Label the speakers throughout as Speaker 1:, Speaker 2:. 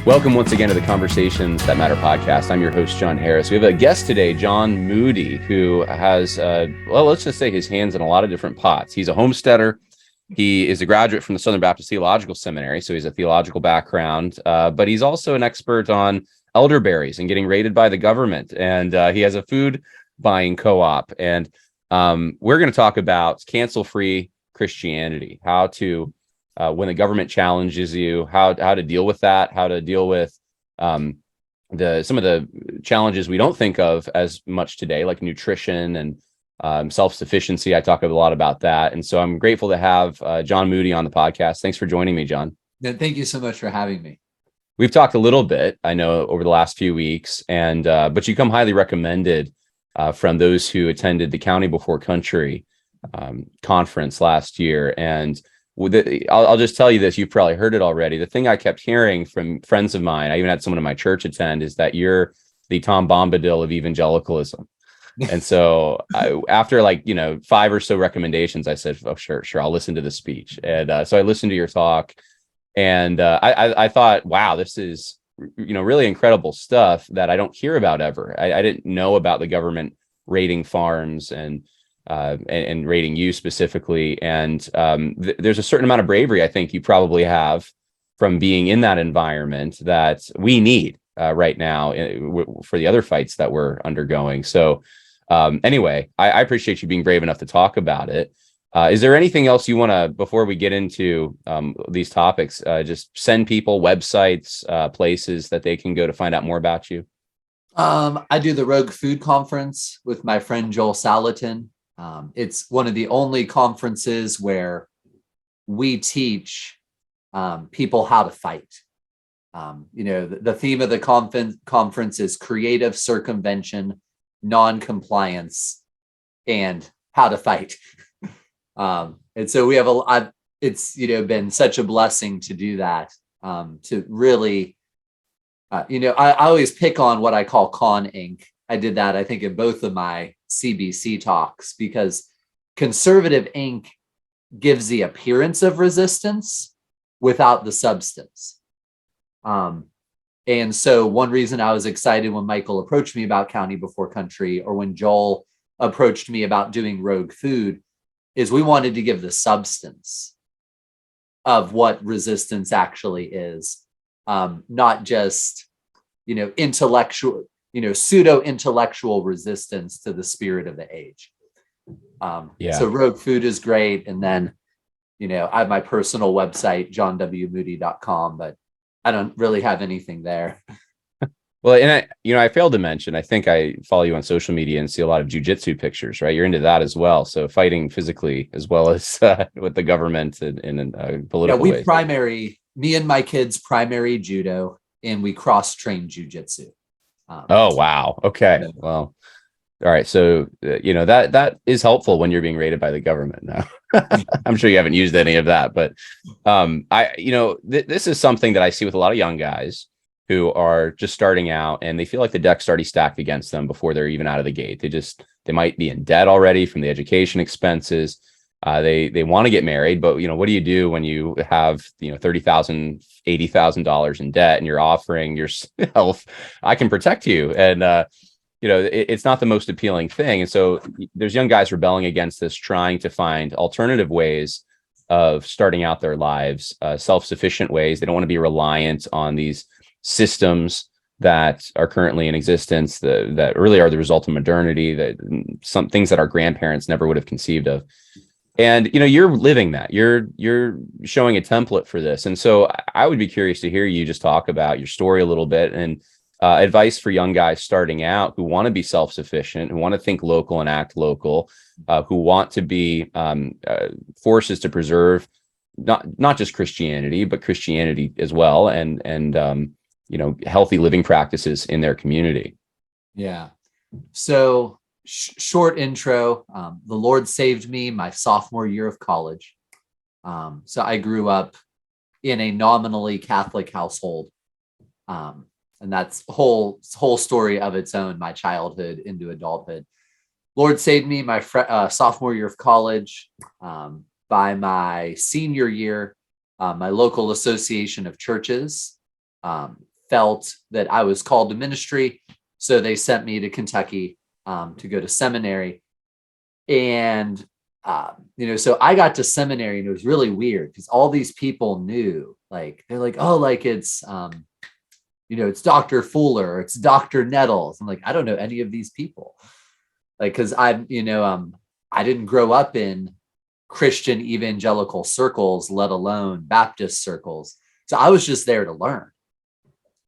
Speaker 1: Welcome once again to the Conversations That Matter podcast. I'm your host, John Harris. We have a guest today, John Moody, who has, let's just say his hands in a lot of different pots. He's a homesteader. He is a graduate from the Southern Baptist Theological Seminary, so he's a theological background, but he's also an expert on elderberries and getting raided by the government. And he has a food buying co-op. And we're going to talk about cancel-free Christianity, how to when the government challenges you, how to deal with that, how to deal with some of the challenges we don't think of as much today, like nutrition and self-sufficiency. I talk a lot about that. And so I'm grateful to have John Moody on the podcast. Thanks for joining me, John.
Speaker 2: Thank you so much for having me.
Speaker 1: We've talked a little bit, I know, over the last few weeks, and but you come highly recommended from those who attended the County Before Country conference last year. And I'll just tell you this, you've probably heard it already. The thing I kept hearing from friends of mine, I even had someone in my church attend, is that you're the Tom Bombadil of evangelicalism. And so after 5 or so recommendations, I said, oh, sure, I'll listen to the speech. And so I listened to your talk, and I thought, wow, this is, really incredible stuff that I don't hear about ever. I didn't know about the government raiding farms and rating you specifically. And there's a certain amount of bravery I think you probably have from being in that environment that we need right now for the other fights that we're undergoing. So anyway, I appreciate you being brave enough to talk about it. Is there anything else you want to, before we get into these topics, just send people websites, places that they can go to find out more about you?
Speaker 2: I do the Rogue Food Conference with my friend Joel Salatin. It's one of the only conferences where we teach people how to fight. The theme of the conference is creative circumvention, non-compliance, and how to fight. And so we have it's been such a blessing to do that, to really, I always pick on what I call Con Inc. I did that, I think, in both of my CBC talks, because conservative ink gives the appearance of resistance without the substance. And so one reason I was excited when Michael approached me about County Before Country, or when Joel approached me about doing Rogue Food, is we wanted to give the substance of what resistance actually is, not just, intellectual, pseudo-intellectual resistance to the spirit of the age. So Rogue Food is great. And then, I have my personal website, johnwmoody.com, but I don't really have anything there.
Speaker 1: Well, and I failed to mention, I think I follow you on social media and see a lot of jujitsu pictures, right? You're into that as well. So fighting physically as well as with the government in political ways.
Speaker 2: Me and my kids primary judo, and we cross-train jujitsu.
Speaker 1: Oh, wow. Okay. Well, all right. So, that is helpful when you're being raided by the government now. I'm sure you haven't used any of that, but this is something that I see with a lot of young guys who are just starting out, and they feel like the deck's already stacked against them before they're even out of the gate. They might be in debt already from the education expenses. They want to get married, but what do you do when you have $30,000, $80,000 in debt, and you're offering yourself, I can protect you, and it's not the most appealing thing. And so there's young guys rebelling against this, trying to find alternative ways of starting out their lives, self-sufficient ways. They don't want to be reliant on these systems that are currently in existence, that really are the result of modernity, that some things that our grandparents never would have conceived of. And you're living that. You're showing a template for this. And so I would be curious to hear you just talk about your story a little bit, and advice for young guys starting out who want to be self-sufficient, who want to think local and act local, who want to be forces to preserve not just Christianity, but Christianity as well, and healthy living practices in their community.
Speaker 2: Yeah. So short intro. The Lord saved me my sophomore year of college. So I grew up in a nominally Catholic household. And that's whole story of its own, my childhood into adulthood. Lord saved me my sophomore year of college. By my senior year, my local association of churches felt that I was called to ministry. So they sent me to Kentucky to go to seminary. And, so I got to seminary and it was really weird because all these people knew, like, they're like, oh, like it's, it's Dr. Fuller, it's Dr. Nettles. I'm like, I don't know any of these people. Like, cause I didn't grow up in Christian evangelical circles, let alone Baptist circles. So I was just there to learn.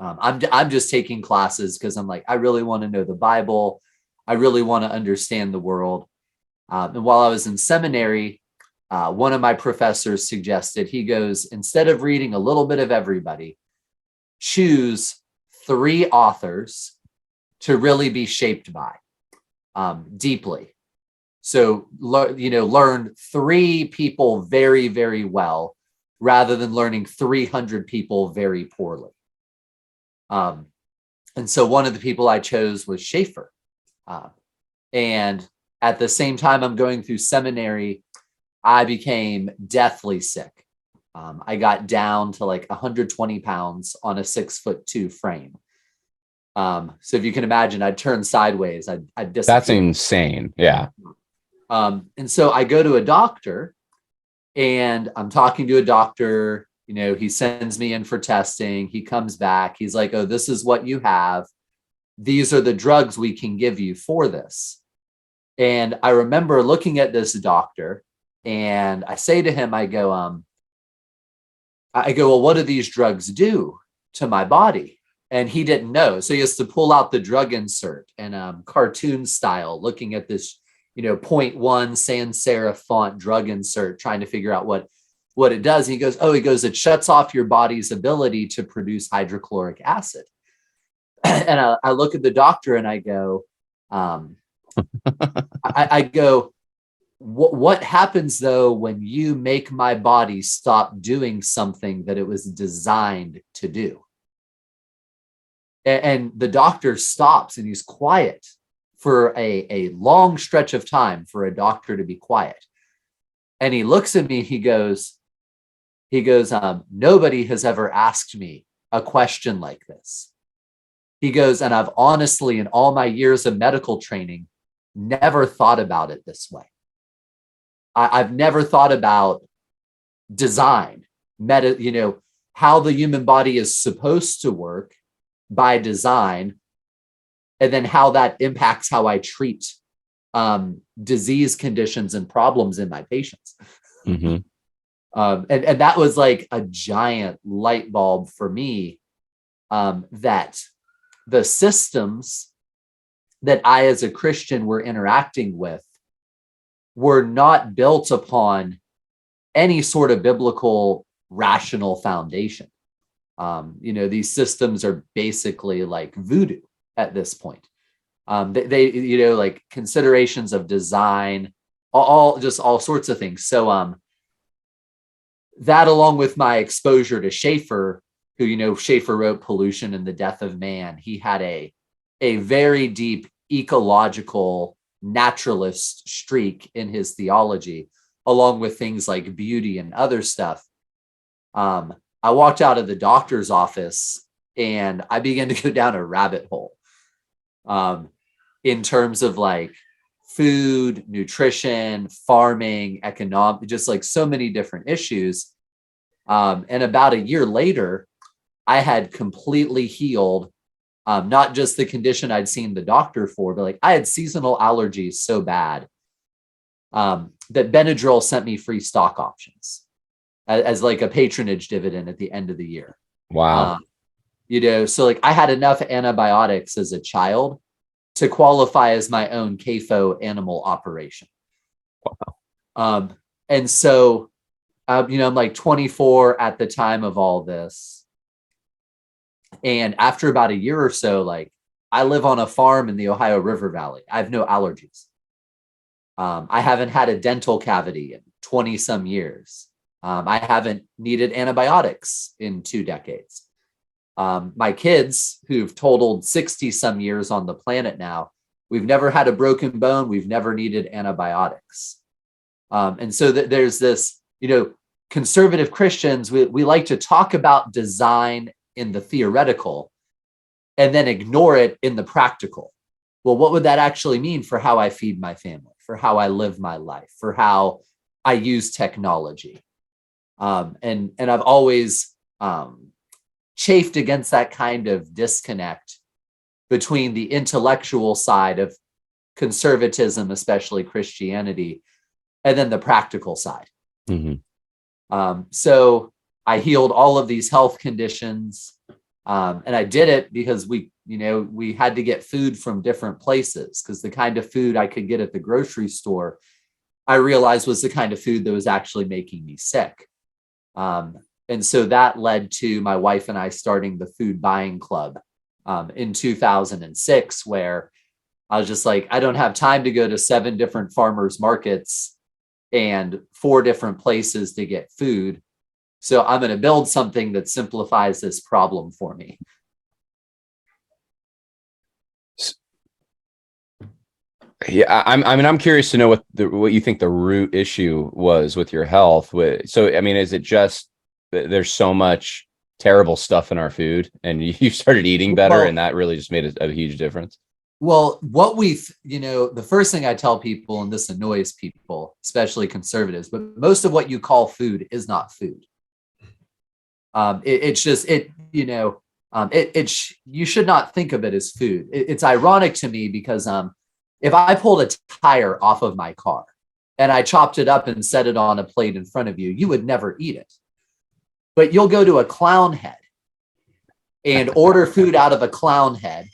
Speaker 2: I'm just taking classes because I'm like, I really want to know the Bible. I really want to understand the world. And while I was in seminary, one of my professors suggested, he goes, instead of reading a little bit of everybody, choose 3 authors to really be shaped by deeply. So, learn 3 people very, very well rather than learning 300 people very poorly. And so one of the people I chose was Schaeffer. And at the same time I'm going through seminary, I became deathly sick. I got down to like 120 pounds on a 6'2" frame. So if you can imagine, I'd turn sideways. I'd disappear.
Speaker 1: That's insane. Yeah.
Speaker 2: And so I go to a doctor and I'm talking to a doctor, he sends me in for testing. He comes back. He's like, oh, this is what you have. These are the drugs we can give you for this. And I remember looking at this doctor and I say to him, I go, well, what do these drugs do to my body? And he didn't know. So he has to pull out the drug insert and cartoon style, looking at this, 0.1 sans serif font drug insert, trying to figure out what it does. And he goes, it shuts off your body's ability to produce hydrochloric acid. And I look at the doctor and I go, I go, what happens though when you make my body stop doing something that it was designed to do? And the doctor stops and he's quiet for a long stretch of time for a doctor to be quiet. And he looks at me, he goes, nobody has ever asked me a question like this. He goes, and I've honestly, in all my years of medical training, never thought about it this way. I've never thought about design, how the human body is supposed to work by design, and then how that impacts how I treat disease conditions and problems in my patients.
Speaker 1: Mm-hmm.
Speaker 2: And that was like a giant light bulb for me, that the systems that I, as a Christian, were interacting with were not built upon any sort of biblical rational foundation. These systems are basically like voodoo at this point. They like considerations of design, all sorts of things. So that, along with my exposure to Schaeffer, who, Schaeffer wrote Pollution and the Death of Man. He had a very deep ecological naturalist streak in his theology, along with things like beauty and other stuff. I walked out of the doctor's office and I began to go down a rabbit hole in terms of like food, nutrition, farming, economic, just like so many different issues. And about a year later, I had completely healed, not just the condition I'd seen the doctor for, but like I had seasonal allergies so bad that Benadryl sent me free stock options as like a patronage dividend at the end of the year.
Speaker 1: Wow.
Speaker 2: So like I had enough antibiotics as a child to qualify as my own CAFO animal operation.
Speaker 1: Wow.
Speaker 2: And so, I'm like 24 at the time of all this. And after about a year or so, like I live on a farm in the Ohio River Valley. I have no allergies. I haven't had a dental cavity in 20 some years. I haven't needed antibiotics in 2 decades. My kids, who've totaled 60 some years on the planet now, we've never had a broken bone. We've never needed antibiotics. And so there's this, conservative Christians, we like to talk about design in the theoretical, and then ignore it in the practical. Well, what would that actually mean for how I feed my family, for how I live my life, for how I use technology? And I've always chafed against that kind of disconnect between the intellectual side of conservatism, especially Christianity, and then the practical side. So I healed all of these health conditions, and I did it because we had to get food from different places, because the kind of food I could get at the grocery store, I realized was the kind of food that was actually making me sick. And so that led to my wife and I starting the food buying club in 2006, where I was just like, I don't have time to go to 7 different farmers markets and 4 different places to get food. So I'm going to build something that simplifies this problem for me.
Speaker 1: Yeah, I'm curious to know what you think the root issue was with your health. So, I mean, is it just that there's so much terrible stuff in our food, and you started eating better, and that really just made a huge difference?
Speaker 2: Well, the first thing I tell people, and this annoys people, especially conservatives, but most of what you call food is not food. You should not think of it as food. It's ironic to me because if I pulled a tire off of my car and I chopped it up and set it on a plate in front of you, you would never eat it. But you'll go to a clown head and order food out of a clown head.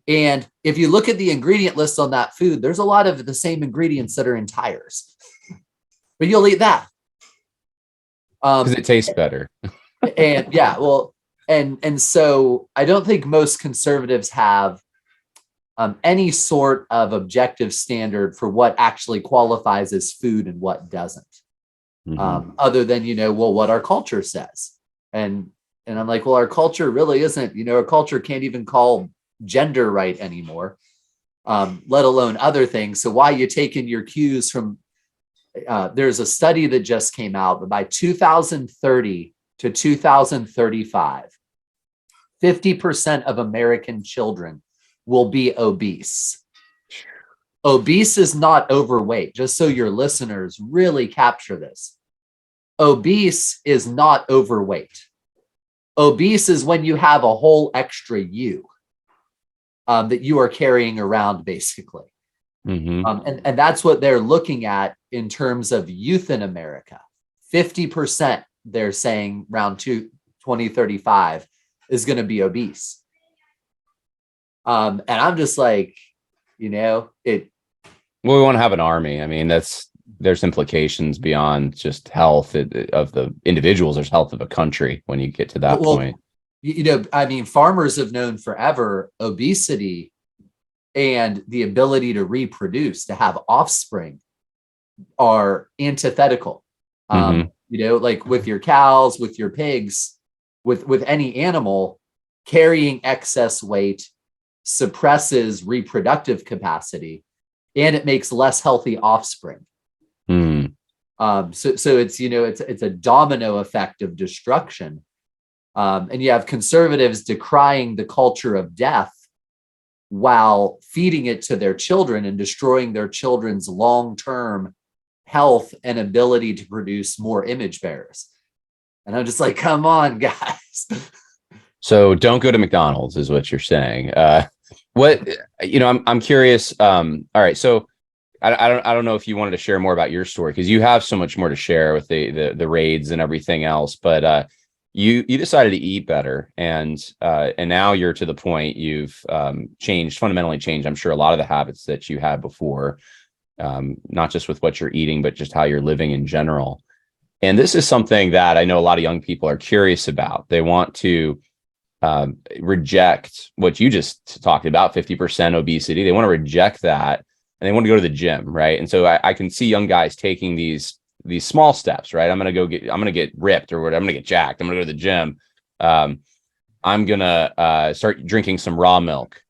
Speaker 2: And if you look at the ingredient list on that food, there's a lot of the same ingredients that are in tires, but you'll eat that.
Speaker 1: Because it tastes better.
Speaker 2: And yeah, well, and so I don't think most conservatives have any sort of objective standard for what actually qualifies as food and what doesn't, other than, what our culture says. And I'm like, well, our culture really isn't, our culture can't even call gender right anymore, let alone other things. So why are you taking your cues from, there's a study that just came out that by 2030 to 2035, 50% of American children will be obese. Obese is not overweight, just so your listeners really capture this. Obese is not overweight. Obese is when you have a whole extra you that you are carrying around, basically. And that's what they're looking at in terms of youth in America. 50%, they're saying, around 2035 is going to be obese. And I'm just like, Well,
Speaker 1: we want to have an army. I mean, there's implications beyond just health of the individuals. There's health of a country when you get to that point.
Speaker 2: Farmers have known forever obesity and the ability to reproduce, to have offspring, are antithetical. Like with your cows, with your pigs, with any animal, carrying excess weight suppresses reproductive capacity, and it makes less healthy offspring. So it's a domino effect of destruction. And you have conservatives decrying the culture of death while feeding it to their children and destroying their children's long-term health and ability to produce more image bearers. And I'm just like, come on, guys.
Speaker 1: So don't go to McDonald's is what you're saying. I'm curious. All right. So I don't know if you wanted to share more about your story, because you have so much more to share with the raids and everything else, but you decided to eat better, and now you're to the point you've fundamentally changed, I'm sure, a lot of the habits that you had before, not just with what you're eating, but just how you're living in general. And this is something that I know a lot of young people are curious about. They want to reject what you just talked about, 50% obesity. They want to reject that, and they want to go to the gym, right? And so I can see young guys taking these small steps, right? I'm gonna get ripped, or whatever. I'm gonna get jacked. I'm gonna go to the gym. I'm gonna start drinking some raw milk.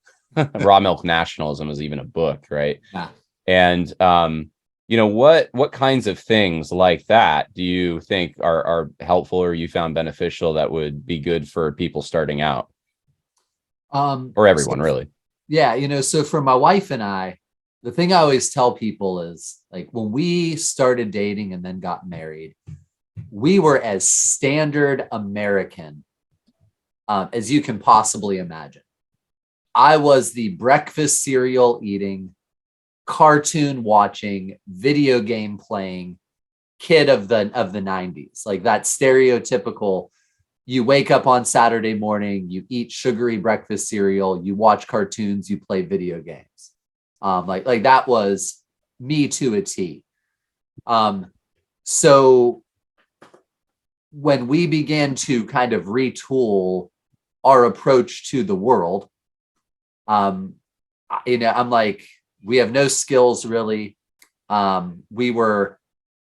Speaker 1: Raw milk nationalism is even a book, right?
Speaker 2: Yeah.
Speaker 1: And what kinds of things like that do you think are helpful, or you found beneficial, that would be good for people starting out? or
Speaker 2: So,
Speaker 1: everyone really?
Speaker 2: yeah, so for my wife and I, the thing I always tell people is like when we started dating and then got married, we were as standard American as you can possibly imagine. I was the breakfast cereal eating, cartoon watching, video game playing kid of the 90s. Like that stereotypical, you wake up on Saturday morning, you eat sugary breakfast cereal, you watch cartoons, you play video games. Like that was me to a T. So when we began to kind of retool our approach to the world, I'm like, we have no skills really. We were,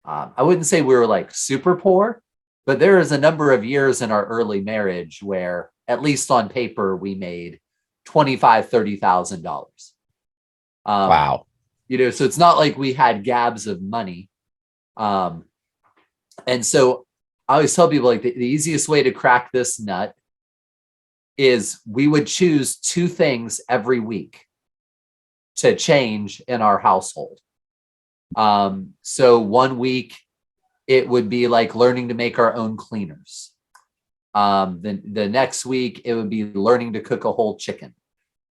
Speaker 2: I wouldn't say we were like super poor, but there is a number of years in our early marriage where, at least on paper, we made $25,000-$30,000.
Speaker 1: Wow.
Speaker 2: So it's not like we had gabs of money. And so I always tell people like the easiest way to crack this nut is we would choose two things every week to change in our household. So one week it would be like learning to make our own cleaners. The next week it would be learning to cook a whole chicken.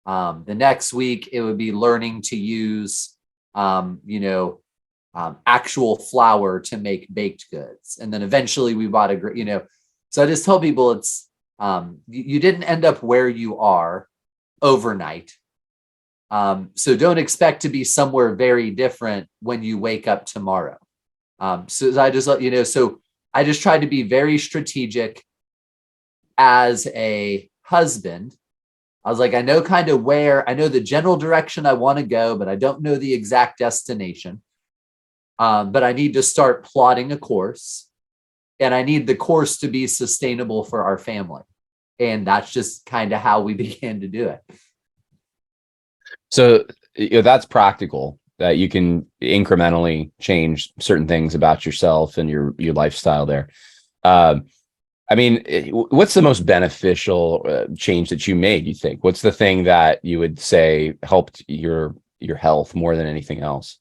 Speaker 2: The next week it would be learning to use, actual flour to make baked goods. And then eventually we bought so I just tell people it's, you didn't end up where you are overnight. So don't expect to be somewhere very different when you wake up tomorrow. So I just let you know. So I just tried to be very strategic as a husband. I was like, I know the general direction I want to go, but I don't know the exact destination. But I need to start plotting a course, and I need the course to be sustainable for our family. And that's just kind of how we began to do it.
Speaker 1: So that's practical, that you can incrementally change certain things about yourself and your lifestyle there. I mean, what's the most beneficial change that you made, you think? What's the thing that you would say helped your health more than anything else?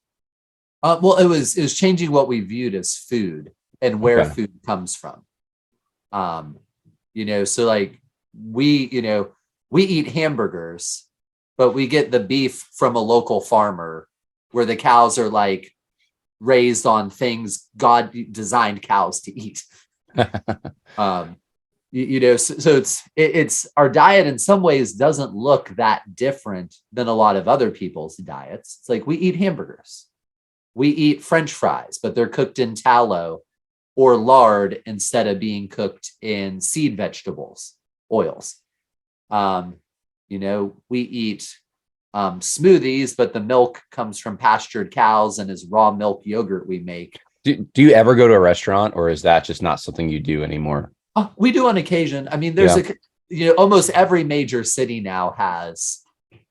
Speaker 2: Well, it was changing what we viewed as food and where
Speaker 1: Okay.
Speaker 2: food comes from. So like we eat hamburgers, but we get the beef from a local farmer where the cows are like raised on things God designed cows to eat. So it's our diet in some ways doesn't look that different than a lot of other people's diets. It's like we eat hamburgers, we eat French fries, but they're cooked in tallow or lard instead of being cooked in seed vegetables, oils. We eat smoothies, but the milk comes from pastured cows and is raw milk yogurt we make.
Speaker 1: Do you ever go to a restaurant, or is that just not something you do anymore?
Speaker 2: We do on occasion. I mean, almost every major city now has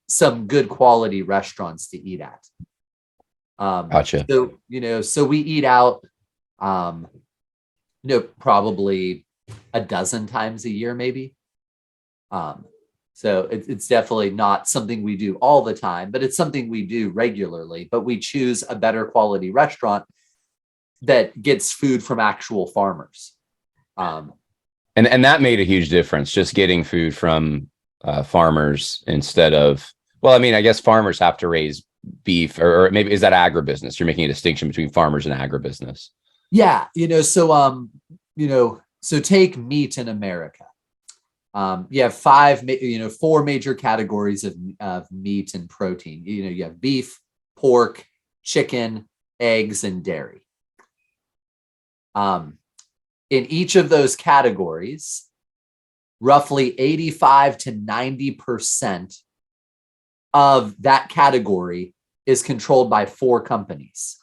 Speaker 2: some good quality restaurants to eat at.
Speaker 1: Gotcha.
Speaker 2: So we eat out, probably a dozen times a year, maybe. So it's definitely not something we do all the time, but it's something we do regularly. But we choose a better quality restaurant that gets food from actual farmers.
Speaker 1: And that made a huge difference, just getting food from farmers instead of, well, I mean, I guess farmers have to raise beef, or maybe is that agribusiness? You're making a distinction between farmers and agribusiness.
Speaker 2: Yeah. So take meat in America. You have four major categories of meat and protein. You have beef, pork, chicken, eggs, and dairy. In each of those categories, roughly 85 to 90% of that category is controlled by four companies.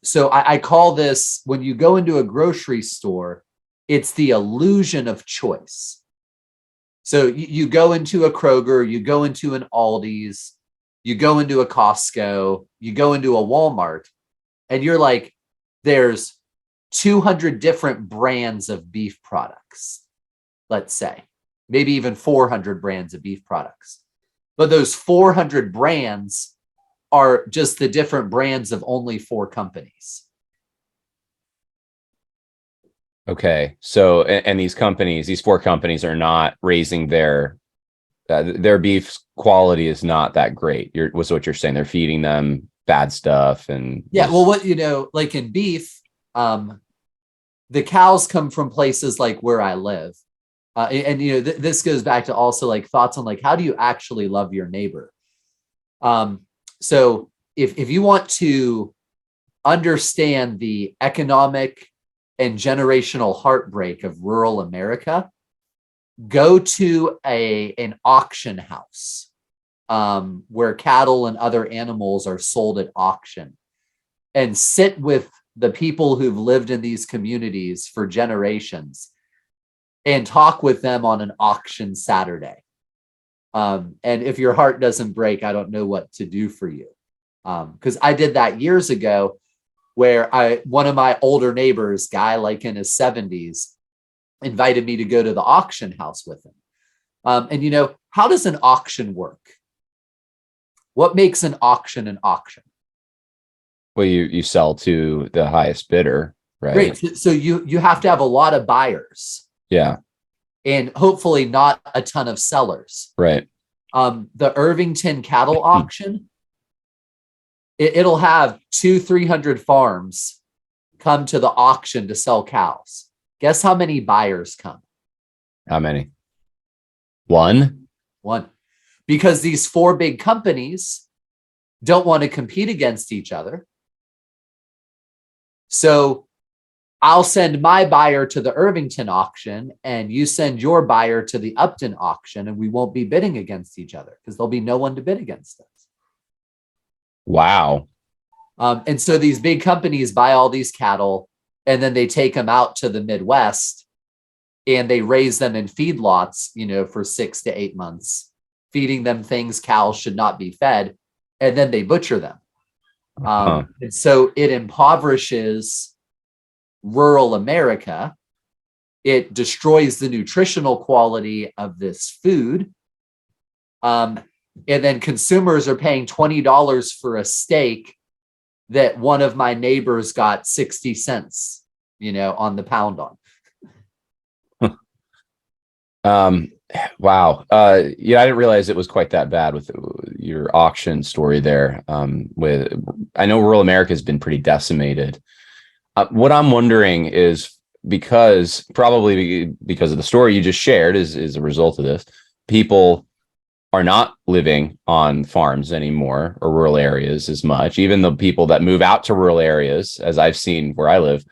Speaker 2: So I call this, when you go into a grocery store, it's the illusion of choice. So you go into a Kroger, you go into an Aldi's, you go into a Costco, you go into a Walmart, and you're like, there's 200 different brands of beef products, let's say. maybe even 400 brands of beef products. But those 400 brands are just the different brands of only 4 companies.
Speaker 1: Okay. So, and these companies, these 4 companies are not raising their beef quality is not that great. Was what you're saying. They're feeding them bad stuff and
Speaker 2: yeah. Well, what, like in beef, the cows come from places like where I live. And this goes back to also like thoughts on like, how do you actually love your neighbor? So if you want to understand the economic and generational heartbreak of rural America, go to an auction house where cattle and other animals are sold at auction, and sit with the people who've lived in these communities for generations and talk with them on an auction Saturday. And if your heart doesn't break, I don't know what to do for you. Because I did that years ago, where one of my older neighbors, guy like in his 70s, invited me to go to the auction house with him. And how does an auction work? What makes an auction an auction?
Speaker 1: Well, you sell to the highest bidder, right?
Speaker 2: Great. So you have to have a lot of buyers.
Speaker 1: Yeah.
Speaker 2: And hopefully not a ton of sellers.
Speaker 1: Right.
Speaker 2: The Irvington cattle auction, it'll have 200-300 farms come to the auction to sell cows. Guess how many buyers come?
Speaker 1: How many? One.
Speaker 2: Because these 4 big companies don't want to compete against each other. So I'll send my buyer to the Irvington auction, and you send your buyer to the Upton auction, and we won't be bidding against each other because there'll be no one to bid against us.
Speaker 1: Wow.
Speaker 2: And so these big companies buy all these cattle, and then they take them out to the Midwest, and they raise them in feedlots, for 6 to 8 months, feeding them things cows should not be fed, and then they butcher them. And so it impoverishes rural America. It destroys the nutritional quality of this food. And then consumers are paying $20 for a steak that one of my neighbors got 60 cents, on the pound on.
Speaker 1: Wow. I didn't realize it was quite that bad with your auction story there. I know rural America has been pretty decimated. What I'm wondering is, probably because of the story you just shared, is a result of this, people are not living on farms anymore or rural areas as much. Even the people that move out to rural areas, as I've seen where I live,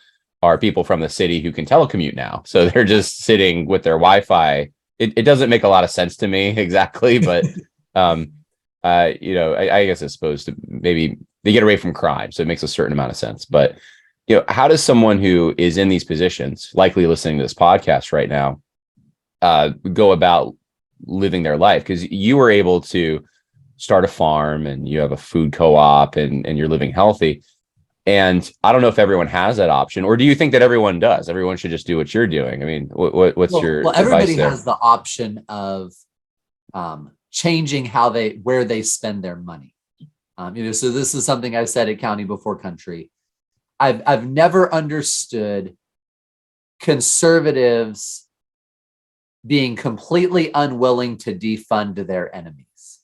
Speaker 1: are people from the city who can telecommute now. So they're just sitting with their Wi-Fi. It doesn't make a lot of sense to me exactly, but I guess it's supposed to, maybe they get away from crime, so it makes a certain amount of sense. But how does someone who is in these positions, likely listening to this podcast right now, go about living their life? Because you were able to start a farm and you have a food co-op and you're living healthy. And I don't know if everyone has that option, or do you think that everyone does? Everyone should just do what you're doing. I mean, what's your advice
Speaker 2: everybody
Speaker 1: there?
Speaker 2: has the option of changing where they spend their money. So this is something I've said at County Before Country. I've never understood conservatives being completely unwilling to defund their enemies.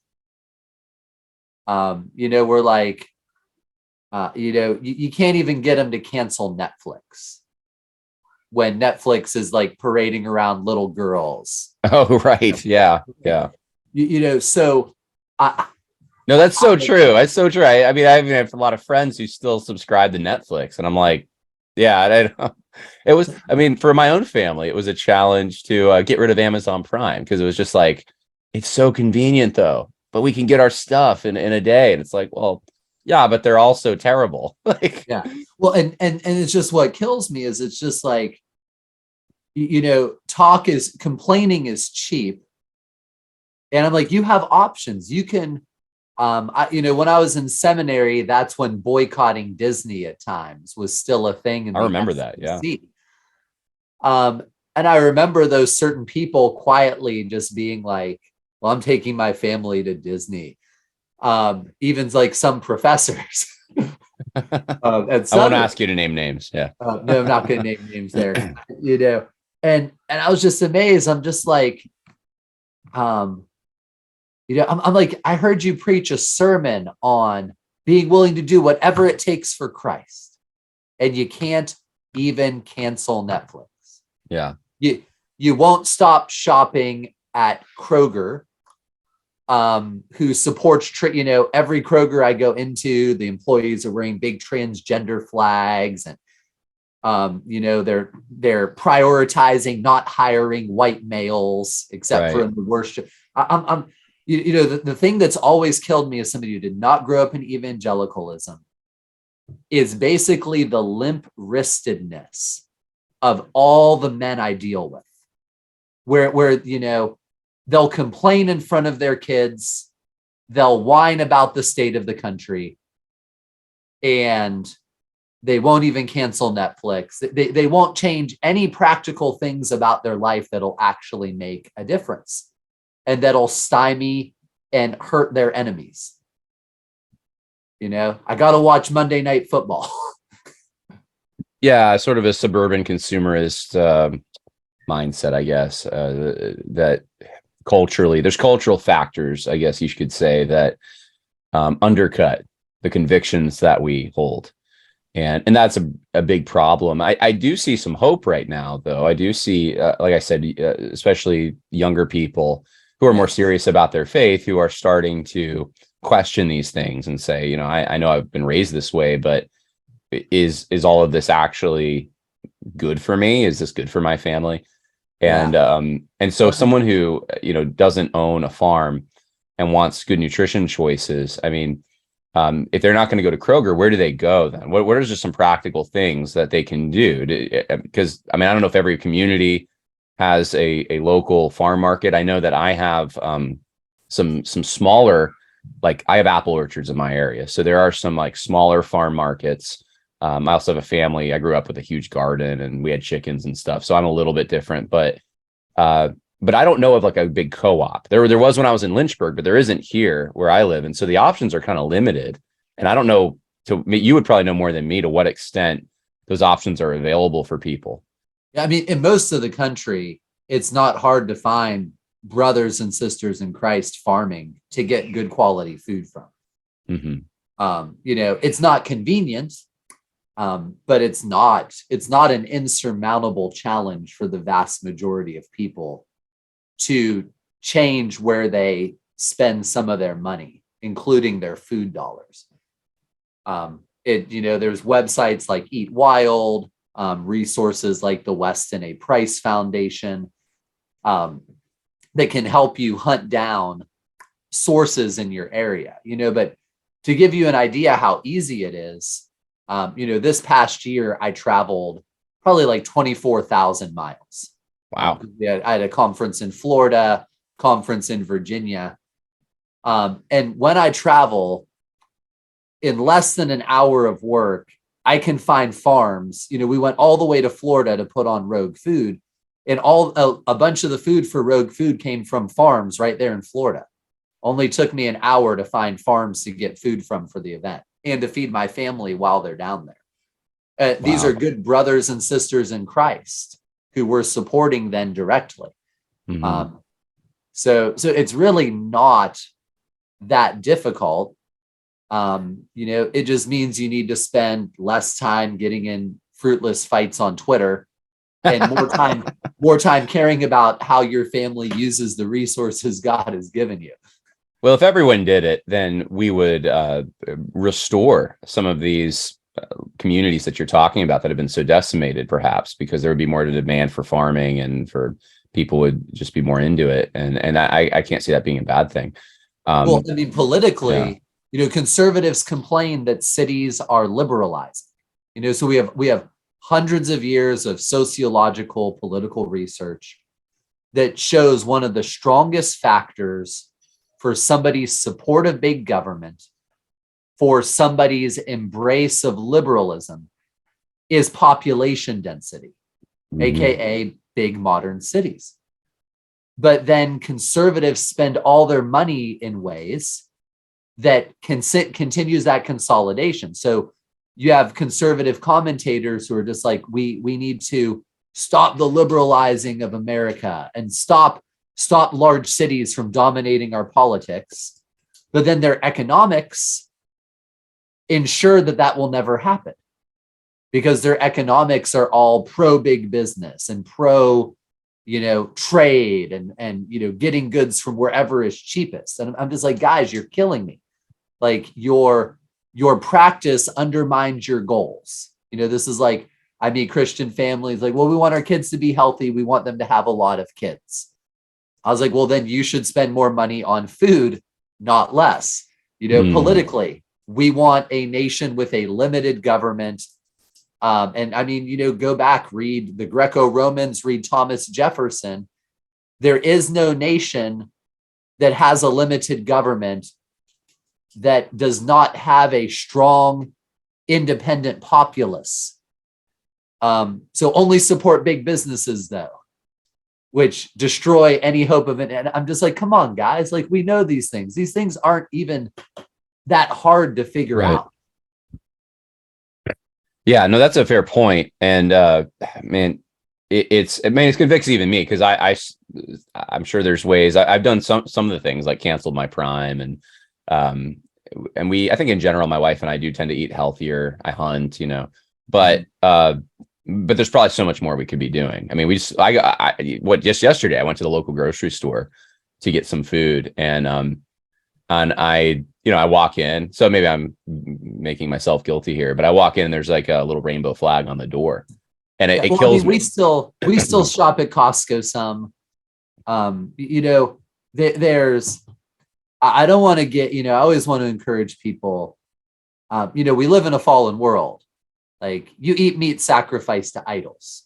Speaker 2: We're like, you can't even get them to cancel Netflix when Netflix is like parading around little girls.
Speaker 1: Oh, right. Yeah.
Speaker 2: So
Speaker 1: no, that's so true. That's so true. I mean, I have a lot of friends who still subscribe to Netflix, and I'm like, yeah, it was, I mean, for my own family, it was a challenge to get rid of Amazon Prime, because it was just like, it's so convenient though, but we can get our stuff in a day. And it's like, well, yeah, but they're also terrible.
Speaker 2: Yeah. Well, and it's just, what kills me is it's just like, complaining is cheap. And I'm like, you have options. You can, when I was in seminary, that's when boycotting Disney at times was still a thing.
Speaker 1: I remember that. Yeah.
Speaker 2: And I remember those certain people quietly just being like, well, I'm taking my family to Disney. Even like some professors at
Speaker 1: I won't
Speaker 2: Southern.
Speaker 1: ask you to name names. Yeah.
Speaker 2: No, I'm not going to name names there, you know. And I was just amazed. I'm just like, I'm like, I heard you preach a sermon on being willing to do whatever it takes for Christ, and you can't even cancel Netflix.
Speaker 1: Yeah.
Speaker 2: You won't stop shopping at Kroger, who supports, every Kroger I go into, the employees are wearing big transgender flags, and they're prioritizing not hiring white males except for in the worship. I'm the thing that's always killed me as somebody who did not grow up in evangelicalism is basically the limp wristedness of all the men I deal with, where they'll complain in front of their kids, they'll whine about the state of the country, and they won't even cancel Netflix. They won't change any practical things about their life that'll actually make a difference and that'll stymie and hurt their enemies. I got to watch Monday Night Football.
Speaker 1: Yeah, sort of a suburban consumerist mindset, I guess, that culturally, there's cultural factors, I guess you could say, that undercut the convictions that we hold. And that's a big problem. I do see some hope right now, though. I do see, like I said, especially younger people who are more serious about their faith, who are starting to question these things and say, I know I've been raised this way, but is all of this actually good for me? Is this good for my family? And so someone who, doesn't own a farm and wants good nutrition choices, I mean, if they're not going to go to Kroger, where do they go then? What are just some practical things that they can do? Because I mean, I don't know if every community has a local farm market. I know that I have some smaller, like I have apple orchards in my area, so there are some like smaller farm markets. I also have a family. I grew up with a huge garden, and we had chickens and stuff, so I'm a little bit different. But I don't know of like a big co-op. There was when I was in Lynchburg, but there isn't here where I live, and so the options are kind of limited. And I don't know. You would probably know more than me to what extent those options are available for people.
Speaker 2: Yeah, I mean, in most of the country, it's not hard to find brothers and sisters in Christ farming to get good quality food from.
Speaker 1: Mm-hmm.
Speaker 2: It's not convenient, but it's not an insurmountable challenge for the vast majority of people to change where they spend some of their money, including their food dollars. There's websites like Eat Wild, resources like the Weston A. Price Foundation, that can help you hunt down sources in your area, but to give you an idea how easy it is, this past year I traveled probably like 24,000 miles.
Speaker 1: Wow.
Speaker 2: I had a conference in Florida, conference in Virginia. And when I travel, in less than an hour of work, I can find farms. We went all the way to Florida to put on Rogue Food, and a bunch of the food for Rogue Food came from farms right there in Florida. Only took me an hour to find farms to get food from for the event and to feed my family while they're down there. These are good brothers and sisters in Christ who we're supporting then directly.
Speaker 1: Mm-hmm.
Speaker 2: So it's really not that difficult. It just means you need to spend less time getting in fruitless fights on Twitter and more time caring about how your family uses the resources God has given you.
Speaker 1: Well, if everyone did it, then we would restore some of these communities that you're talking about that have been so decimated, perhaps, because there would be more demand for farming and for people would just be more into it. And I can't see that being a bad thing.
Speaker 2: Well, I mean, politically, conservatives complain that cities are liberalizing. So we have hundreds of years of sociological political research that shows one of the strongest factors for somebody's support of big government, for somebody's embrace of liberalism, is population density, aka big modern cities. But then conservatives spend all their money in ways that continues that consolidation. So you have conservative commentators who are just like, we need to stop the liberalizing of America and stop large cities from dominating our politics. But then their economics ensure that will never happen, because their economics are all pro big business and pro, trade and getting goods from wherever is cheapest. And I'm just like, guys, you're killing me. Like your practice undermines your goals. This is like, I meet Christian families like, well, we want our kids to be healthy. We want them to have a lot of kids. I was like, well, then you should spend more money on food, not less. Politically, we want a nation with a limited government. And I mean, go back, read the Greco-Romans, read Thomas Jefferson. There is no nation that has a limited government that does not have a strong, independent populace. So only support big businesses, though, which destroy any hope of it. And I'm just like, come on, guys. Like, we know these things. These things aren't even that hard to figure out.
Speaker 1: Yeah, no, that's a fair point. And man, it's convicts even me, because I'm sure there's ways. I've done some of the things, like canceled my Prime, and I think in general, my wife and I do tend to eat healthier. I hunt, but there's probably so much more we could be doing. I mean, just yesterday I went to the local grocery store to get some food, and I walk in, so maybe I'm making myself guilty here, but I walk in and there's like a little rainbow flag on the door, and it kills me.
Speaker 2: We still shop at Costco some. There's, I don't want to get, I always want to encourage people. We live in a fallen world. Like, you eat meat sacrificed to idols.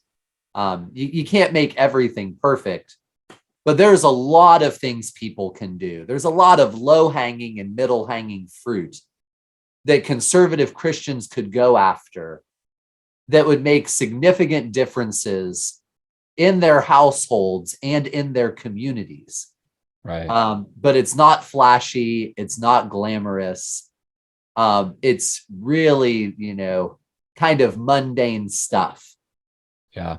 Speaker 2: You can't make everything perfect, but there's a lot of things people can do. There's a lot of low-hanging and middle-hanging fruit that conservative Christians could go after that would make significant differences in their households and in their communities.
Speaker 1: Right.
Speaker 2: But it's not flashy. It's not glamorous. It's really, kind of mundane stuff.
Speaker 1: Yeah.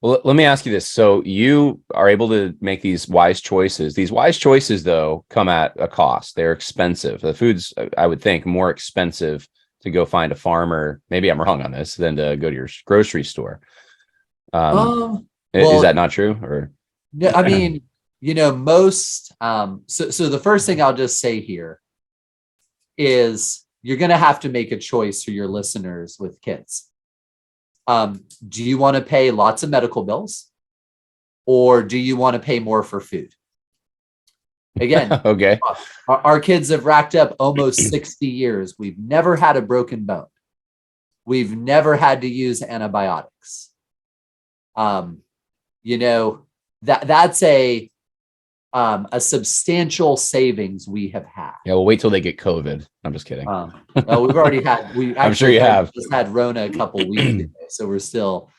Speaker 1: Well, let me ask you this. So you are able to make these wise choices. These wise choices, though, come at a cost. They're expensive. The food's, I would think, more expensive to go find a farmer. Maybe I'm wrong on this, than to go to your grocery store. Is that not true? Or
Speaker 2: no, I mean, most. So the first thing I'll just say here is you're going to have to make a choice for your listeners with kids. Do you want to pay lots of medical bills, or do you want to pay more for food? Again,
Speaker 1: okay.
Speaker 2: Our kids have racked up almost 60 years. We've never had a broken bone. We've never had to use antibiotics. That's a substantial savings we have had.
Speaker 1: Yeah, well, wait till they get COVID. I'm just kidding.
Speaker 2: Well, we've already had.
Speaker 1: I'm sure you have.
Speaker 2: Just had Rona a couple weeks ago, so we're still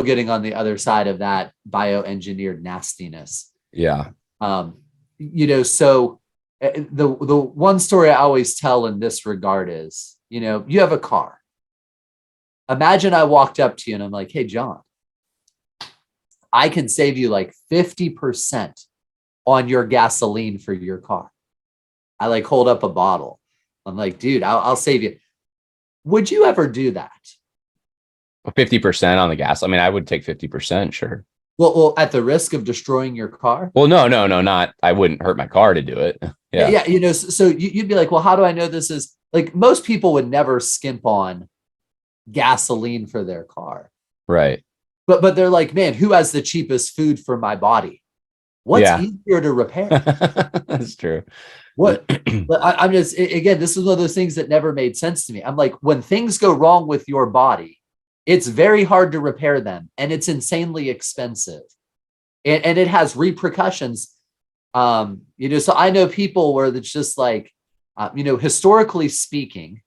Speaker 2: getting on the other side of that bioengineered nastiness.
Speaker 1: Yeah.
Speaker 2: So the one story I always tell in this regard is, you have a car. Imagine I walked up to you and I'm like, hey, John, I can save you like 50% on your gasoline for your car. I like hold up a bottle. I'm like, dude, I'll save you. Would you ever do that?
Speaker 1: 50% on the gas. I mean, I would take 50%, sure.
Speaker 2: Well, at the risk of destroying your car?
Speaker 1: Well, no, not. I wouldn't hurt my car to do it. Yeah.
Speaker 2: Yeah. So you'd be like, well, how do I know this is like, most people would never skimp on gasoline for their car.
Speaker 1: Right.
Speaker 2: But they're like, man, who has the cheapest food for my body? What's easier to repair?
Speaker 1: That's true.
Speaker 2: But I'm just, again, this is one of those things that never made sense to me. I'm like, when things go wrong with your body, it's very hard to repair them, and it's insanely expensive, and it has repercussions. So I know people where it's just like, historically speaking,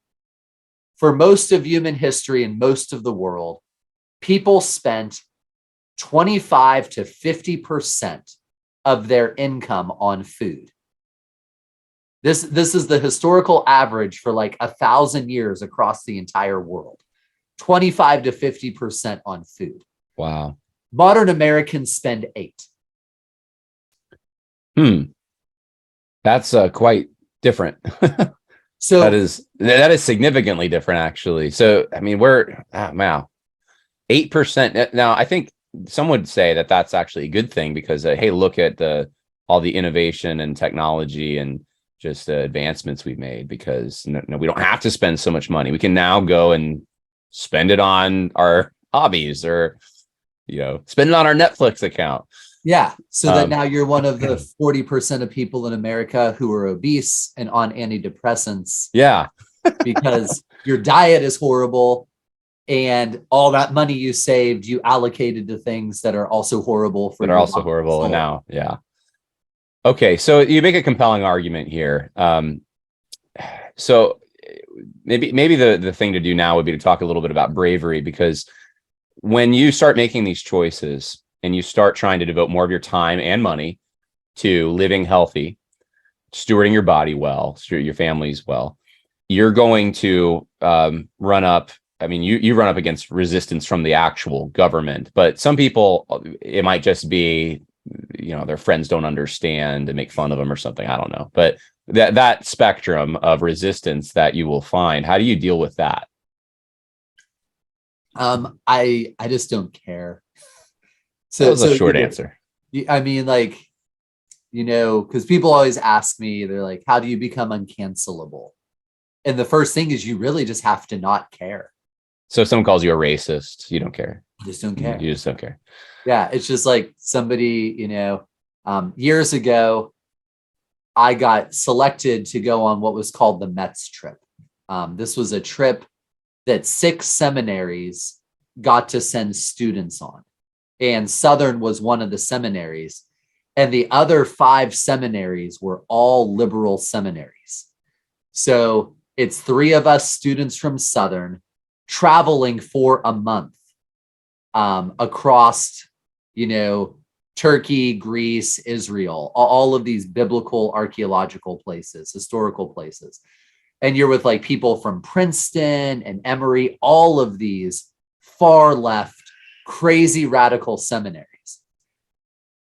Speaker 2: for most of human history and most of the world, people spent 25 to 50% of their income on food. This is the historical average for like 1,000 years across the entire world. 25 to 50% on food.
Speaker 1: Wow.
Speaker 2: Modern Americans spend 8.
Speaker 1: That's quite different.
Speaker 2: So
Speaker 1: that is significantly different, actually. So, I mean, we're wow, 8%. Now, I think some would say that that's actually a good thing because, hey, look at all the innovation and technology and just the advancements we've made. Because we don't have to spend so much money. We can now go and spend it on our hobbies, or spend it on our Netflix account.
Speaker 2: yeah, so that now you're one of the 40% of people in America who are obese and on antidepressants.
Speaker 1: Yeah,
Speaker 2: because your diet is horrible, and all that money you saved, you allocated to things that are also horrible for
Speaker 1: that are also horrible. And now, yeah. Okay, so you make a compelling argument here. So maybe the thing to do now would be to talk a little bit about bravery, because when you start making these choices and you start trying to devote more of your time and money to living healthy, stewarding your body well, stewarding your families well, you're going to run up. I mean, you run up against resistance from the actual government, but some people, it might just be, their friends don't understand and make fun of them or something. I don't know. But that spectrum of resistance that you will find, how do you deal with that?
Speaker 2: I just don't care.
Speaker 1: That was a short answer.
Speaker 2: I mean, like, because people always ask me, they're like, how do you become uncancelable? And the first thing is you really just have to not care.
Speaker 1: So if someone calls you a racist, you don't care.
Speaker 2: You just don't care.
Speaker 1: You just don't care.
Speaker 2: Yeah, it's just like somebody, years ago, I got selected to go on what was called the Mets trip. This was a trip that 6 seminaries got to send students on. And Southern was one of the seminaries. And the other 5 seminaries were all liberal seminaries. So it's 3 of us students from Southern traveling for a month across, Turkey, Greece, Israel, all of these biblical archaeological places, historical places. And you're with like people from Princeton and Emory, all of these far left, crazy radical seminaries.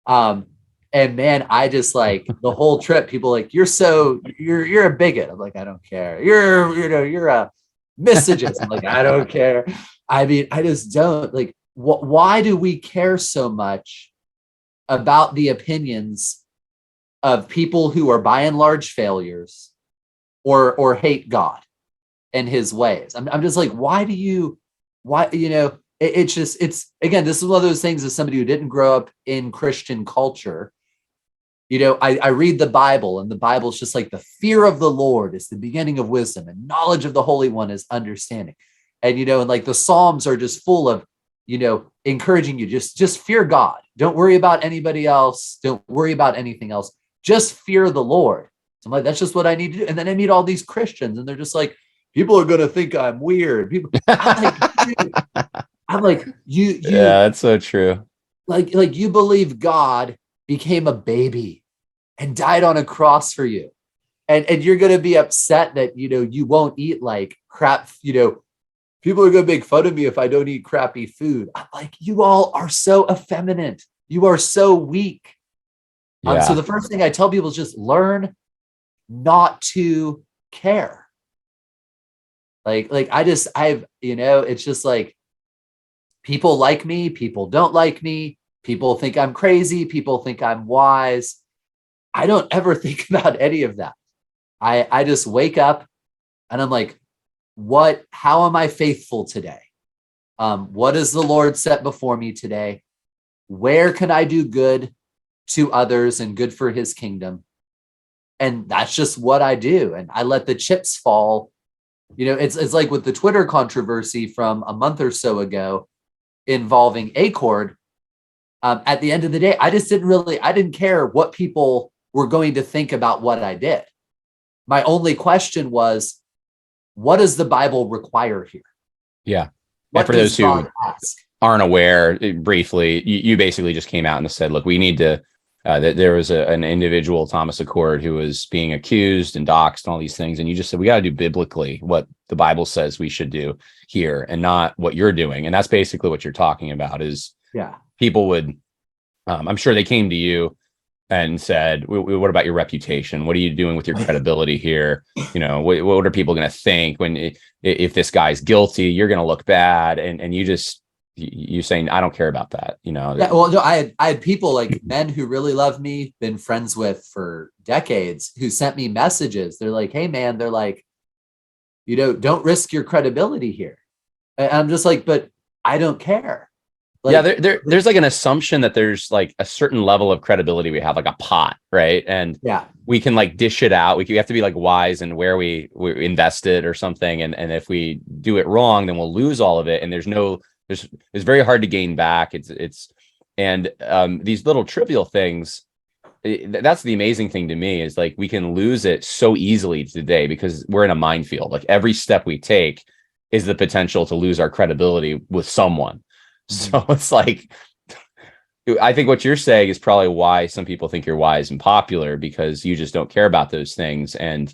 Speaker 2: And man, I just like the whole trip, people like, you're a bigot. I'm like, I don't care. You're a misogynist. I'm like, I don't care. I mean, I just don't like, why do we care so much about the opinions of people who are by and large failures or hate God and his ways? I'm just like, it's again, this is one of those things as somebody who didn't grow up in Christian culture. I read the Bible, and the Bible is just like the fear of the Lord is the beginning of wisdom, and knowledge of the Holy One is understanding. And, and like the Psalms are just full of, encouraging you, just fear God. Don't worry about anybody else. Don't worry about anything else. Just fear the Lord. So I'm like, that's just what I need to do. And then I meet all these Christians, and they're just like, people are going to think I'm weird. I'm like, you.
Speaker 1: Yeah, that's so true.
Speaker 2: Like you believe God became a baby and died on a cross for you. And you're going to be upset that, you won't eat like crap. People are going to make fun of me if I don't eat crappy food. I'm like, you all are so effeminate. You are so weak.
Speaker 1: Yeah.
Speaker 2: So the first thing I tell people is just learn not to care. It's just like, people like me, people don't like me. People think I'm crazy. People think I'm wise. I don't ever think about any of that. I just wake up and I'm like, how am I faithful today? What does the Lord set before me today? Where can I do good to others and good for his kingdom? And that's just what I do. And I let the chips fall. It's like with the Twitter controversy from a month or so ago involving Accord. At the end of the day, I didn't care what people were going to think about what I did. My only question was, what does the Bible require here?
Speaker 1: Yeah.
Speaker 2: What
Speaker 1: and for those who
Speaker 2: God ask?
Speaker 1: aren't aware, briefly, you basically just came out and said, look, we need to, that there was an individual, Thomas Accord, who was being accused and doxxed and all these things. And you just said, we got to do biblically what the Bible says we should do here and not what you're doing. And that's basically what you're talking about is people would, I'm sure they came to you and said, what about your reputation? What are you doing with your credibility here? You know, what are people going to think when, if this guy's guilty, you're going to look bad. And you saying, I don't care about that. You know?
Speaker 2: Yeah, well, no, I had people like men who really love me, been friends with for decades, who sent me messages. They're like, hey man, they're like, you know, don't risk your credibility here. And I'm just like, but I don't care. Like,
Speaker 1: yeah, there's like an assumption that there's like a certain level of credibility we have, like a pot, right? And we can like dish it out. We have to be like wise in where we invest it or something. And if we do it wrong, then we'll lose all of it. And it's very hard to gain back. These little trivial things. That's the amazing thing to me is like we can lose it so easily today because we're in a minefield. Like every step we take is the potential to lose our credibility with someone. So it's like, I think what you're saying is probably why some people think you're wise and popular, because you just don't care about those things. And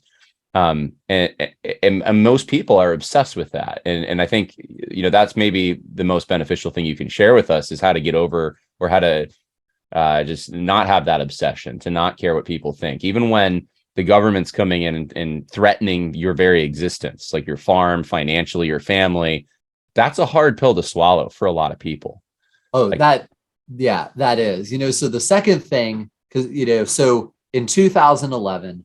Speaker 1: most people are obsessed with that. And I think, you know, that's maybe the most beneficial thing you can share with us is how to get over, or how to just not have that obsession, to not care what people think, even when the government's coming in and threatening your very existence, like your farm, financially, your family. That's a hard pill to swallow for a lot of people.
Speaker 2: Oh, that is, you know, so the second thing, because, you know, so in 2011,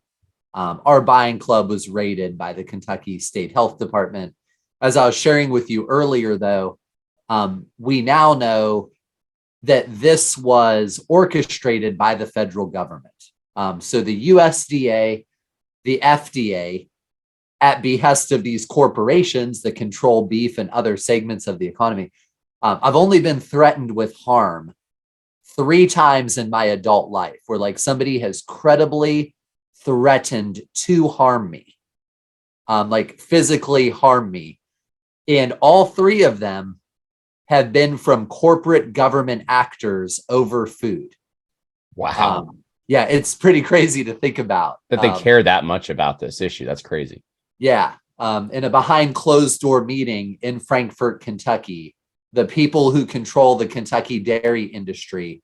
Speaker 2: our buying club was raided by the Kentucky State Health Department. As I was sharing with you earlier, though, we now know that this was orchestrated by the federal government. So the USDA, the FDA, at behest of these corporations that control beef and other segments of the economy. I've only been threatened with harm 3 times in my adult life, where like somebody has credibly threatened to harm me, like physically harm me. And all 3 of them have been from corporate government actors over food.
Speaker 1: Wow.
Speaker 2: Yeah, it's pretty crazy to think about.
Speaker 1: That they care that much about this issue. That's crazy.
Speaker 2: Yeah. In a behind closed door meeting in Frankfort, Kentucky, the people who control the Kentucky dairy industry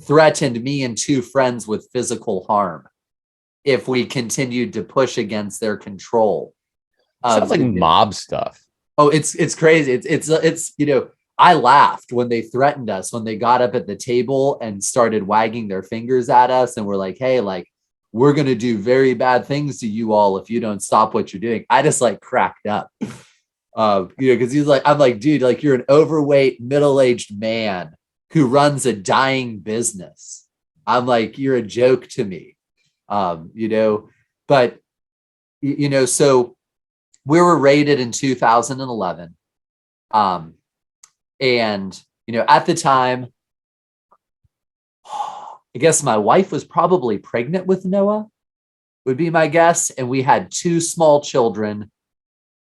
Speaker 2: threatened me and 2 friends with physical harm if we continued to push against their control.
Speaker 1: Sounds like mob stuff.
Speaker 2: Oh, it's crazy. It's you know, I laughed when they threatened us, when they got up at the table and started wagging their fingers at us and were like, hey, like, we're going to do very bad things to you all if you don't stop what you're doing. I just like cracked up, you know, because he's like, I'm like, dude, like you're an overweight, middle-aged man who runs a dying business. I'm like, you're a joke to me, you know, but, you know, so we were raided in 2011. And, you know, at the time, I guess my wife was probably pregnant with Noah, would be my guess. And we had 2 small children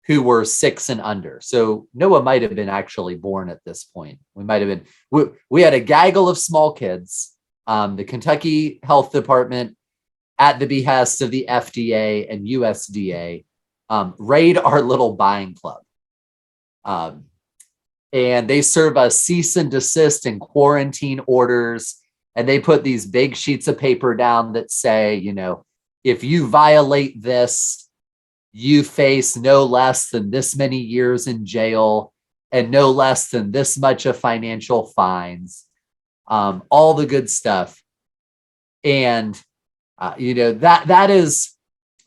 Speaker 2: who were 6 and under. So Noah might have been actually born at this point. We had a gaggle of small kids. The Kentucky Health Department, at the behest of the FDA and USDA, raid our little buying club. And they serve us cease and desist and quarantine orders. And they put these big sheets of paper down that say, you know, if you violate this, you face no less than this many years in jail and no less than this much of financial fines, all the good stuff. And, you know, that is,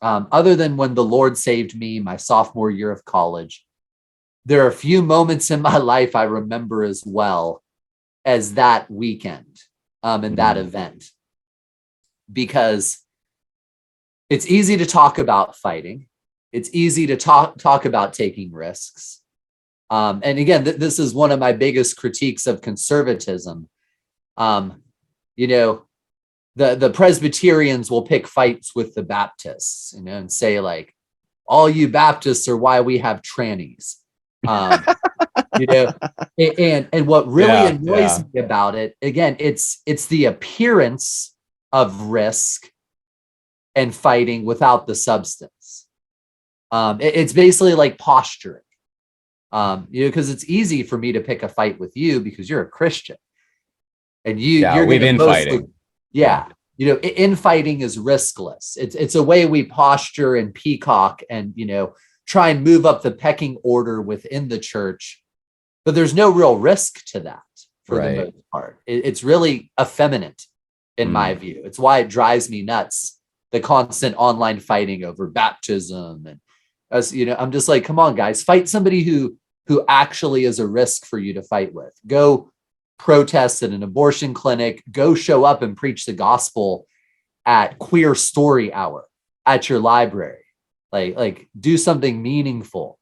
Speaker 2: other than when the Lord saved me my sophomore year of college, there are a few moments in my life I remember as well as that weekend. And that event, because it's easy to talk about fighting. It's easy to talk about taking risks. And again, this is one of my biggest critiques of conservatism. You know, the Presbyterians will pick fights with the Baptists, you know, and say like, all you Baptists are why we have trannies. you know, and what really
Speaker 1: Yeah,
Speaker 2: annoys
Speaker 1: yeah.
Speaker 2: me about it, again, it's the appearance of risk and fighting without the substance. It's basically like posturing. Because it's easy for me to pick a fight with you because you're a Christian, and
Speaker 1: Yeah,
Speaker 2: you're
Speaker 1: we've
Speaker 2: gonna
Speaker 1: been
Speaker 2: mostly,
Speaker 1: fighting.
Speaker 2: yeah. Infighting is riskless. It's a way we posture and peacock and try and move up the pecking order within the church, but there's no real risk to that for the
Speaker 1: Right.
Speaker 2: most part. It's really effeminate in my
Speaker 1: Mm.
Speaker 2: view. It's why it drives me nuts, the constant online fighting over baptism. And I'm just like, come on, guys, fight somebody who actually is a risk for you to fight with. Go protest at an abortion clinic, go show up and preach the gospel at queer story hour at your library. Like do something meaningful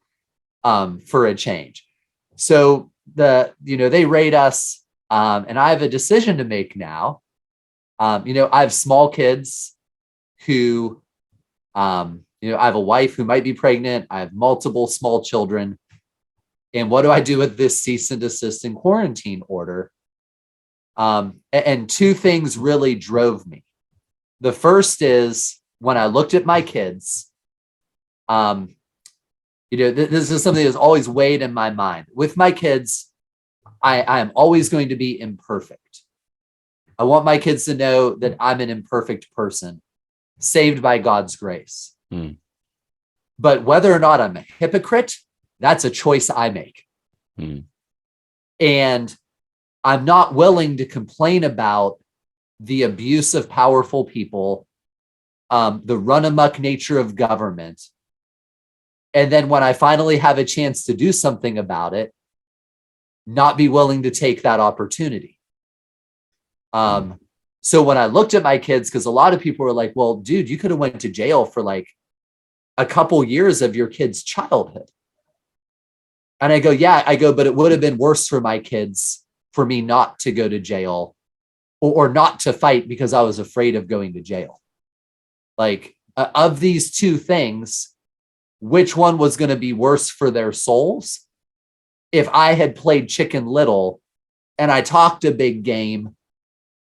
Speaker 2: for a change. So they rate us, and I have a decision to make now. I have small kids who, I have a wife who might be pregnant. I have multiple small children. And what do I do with this cease and desist and quarantine order? And two things really drove me. The first is when I looked at my kids, this is something that's always weighed in my mind. With my kids, I am always going to be imperfect. I want my kids to know that I'm an imperfect person, saved by God's grace.
Speaker 1: Mm.
Speaker 2: But whether or not I'm a hypocrite, that's a choice I make.
Speaker 1: Mm.
Speaker 2: And I'm not willing to complain about the abuse of powerful people, the run amok nature of government. And then when I finally have a chance to do something about it, not be willing to take that opportunity. So when I looked at my kids, because a lot of people were like, well, dude, you could have went to jail for like a couple years of your kid's childhood. And I go, but it would have been worse for my kids for me not to go to jail or not to fight because I was afraid of going to jail. Like of these two things, which one was going to be worse for their souls? If I had played Chicken Little and I talked a big game,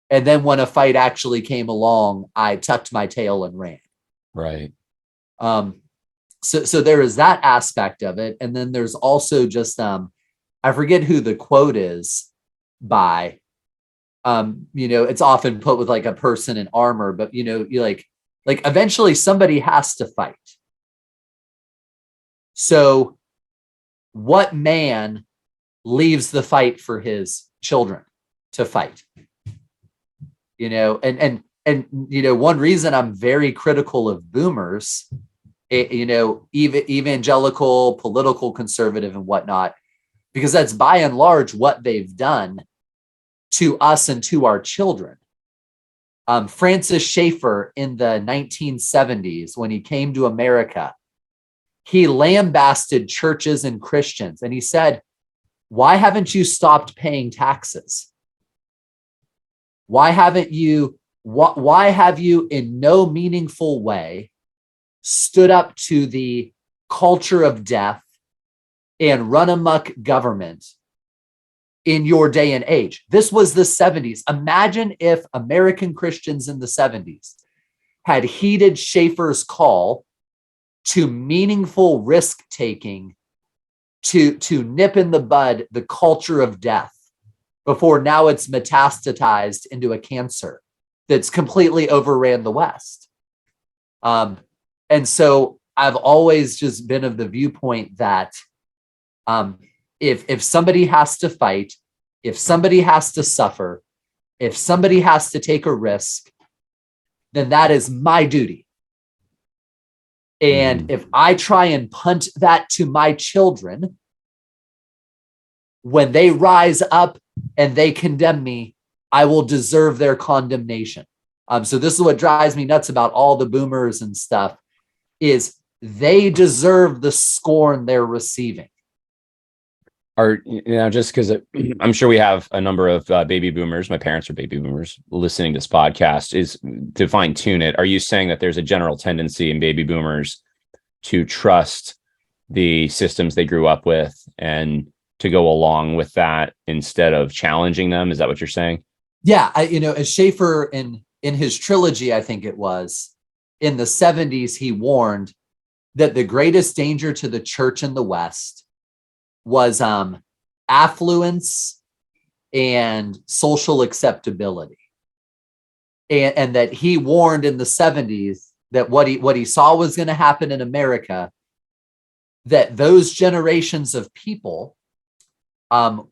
Speaker 2: and then when a fight actually came along, I tucked my tail and ran.
Speaker 1: Right.
Speaker 2: So there is that aspect of it. And then there's also just, I forget who the quote is by, it's often put with like a person in armor, but you like eventually somebody has to fight. So what man leaves the fight for his children to fight? And one reason I'm very critical of boomers, evangelical, political conservative and whatnot, because that's by and large what they've done to us and to our children. Francis Schaeffer in the 1970s, when he came to America, he lambasted churches and Christians. And he said, why haven't you stopped paying taxes? Why have you in no meaningful way stood up to the culture of death and run amok government in your day and age? This was the 70s. Imagine if American Christians in the 70s had heeded Schaeffer's call to meaningful risk taking to nip in the bud the culture of death before now it's metastatized into a cancer that's completely overran the West. And so I've always just been of the viewpoint that if somebody has to fight, if somebody has to suffer, if somebody has to take a risk, then that is my duty. And if I try and punt that to my children, when they rise up and they condemn me, I will deserve their condemnation. So this is what drives me nuts about all the boomers and stuff, is they deserve the scorn they're receiving.
Speaker 1: Just because I'm sure we have a number of baby boomers, my parents are baby boomers, listening to this podcast, is to fine tune it. Are you saying that there's a general tendency in baby boomers to trust the systems they grew up with and to go along with that instead of challenging them. Is that what you're saying?
Speaker 2: Yeah, as Schaeffer in his trilogy, I think it was in the 70s, he warned that the greatest danger to the church in the West was affluence and social acceptability. And that he warned in the 70s that what he saw was going to happen in America, that those generations of people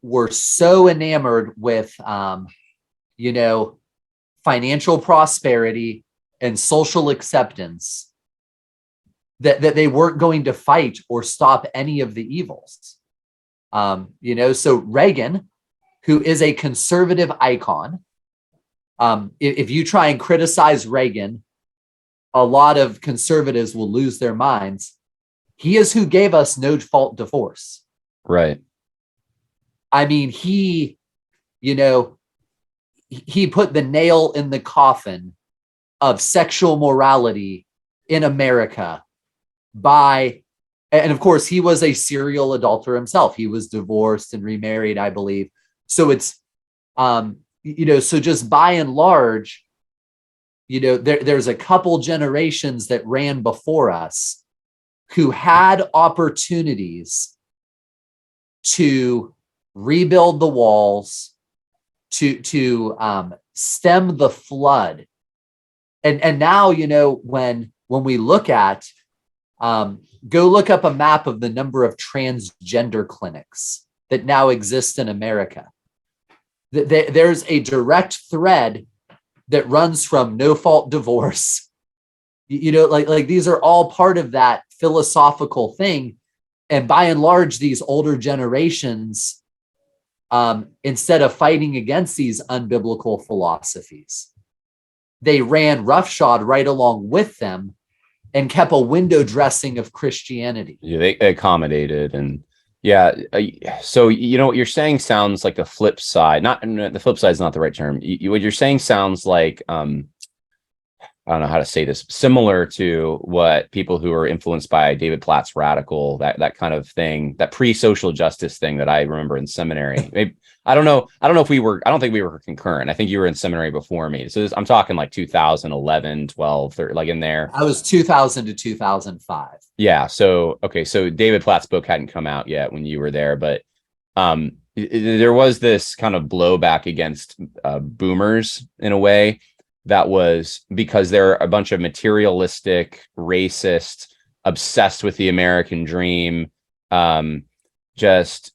Speaker 2: were so enamored with financial prosperity and social acceptance that they weren't going to fight or stop any of the evils. So Reagan, who is a conservative icon, if you try and criticize Reagan, a lot of conservatives will lose their minds. He is who gave us no fault divorce.
Speaker 1: Right.
Speaker 2: I mean, he put the nail in the coffin of sexual morality in America and of course, he was a serial adulterer himself. He was divorced and remarried, I believe. So it's, so just by and large, there's a couple generations that ran before us who had opportunities to rebuild the walls, to stem the flood. And now, when we look at, go look up a map of the number of transgender clinics that now exist in America. There's a direct thread that runs from no fault divorce. Like these are all part of that philosophical thing. And by and large, these older generations, instead of fighting against these unbiblical philosophies, they ran roughshod right along with them and kept a window dressing of Christianity.
Speaker 1: Yeah, they accommodated. And yeah, so what you're saying sounds like the flip side. Not the flip side is not the right term. What you're saying sounds like I don't know how to say this, similar to what people who are influenced by David Platt's radical, that kind of thing, that pre-social justice thing that I remember in seminary. Maybe, I don't know if we were, I don't think we were concurrent. I think you were in seminary before me. So I'm talking like 2011, 12, 13, like in there.
Speaker 2: I was 2000 to 2005.
Speaker 1: Yeah. So, okay. So David Platt's book hadn't come out yet when you were there, but there was this kind of blowback against boomers in a way. That was because they're a bunch of materialistic, racist, obsessed with the American dream. They're just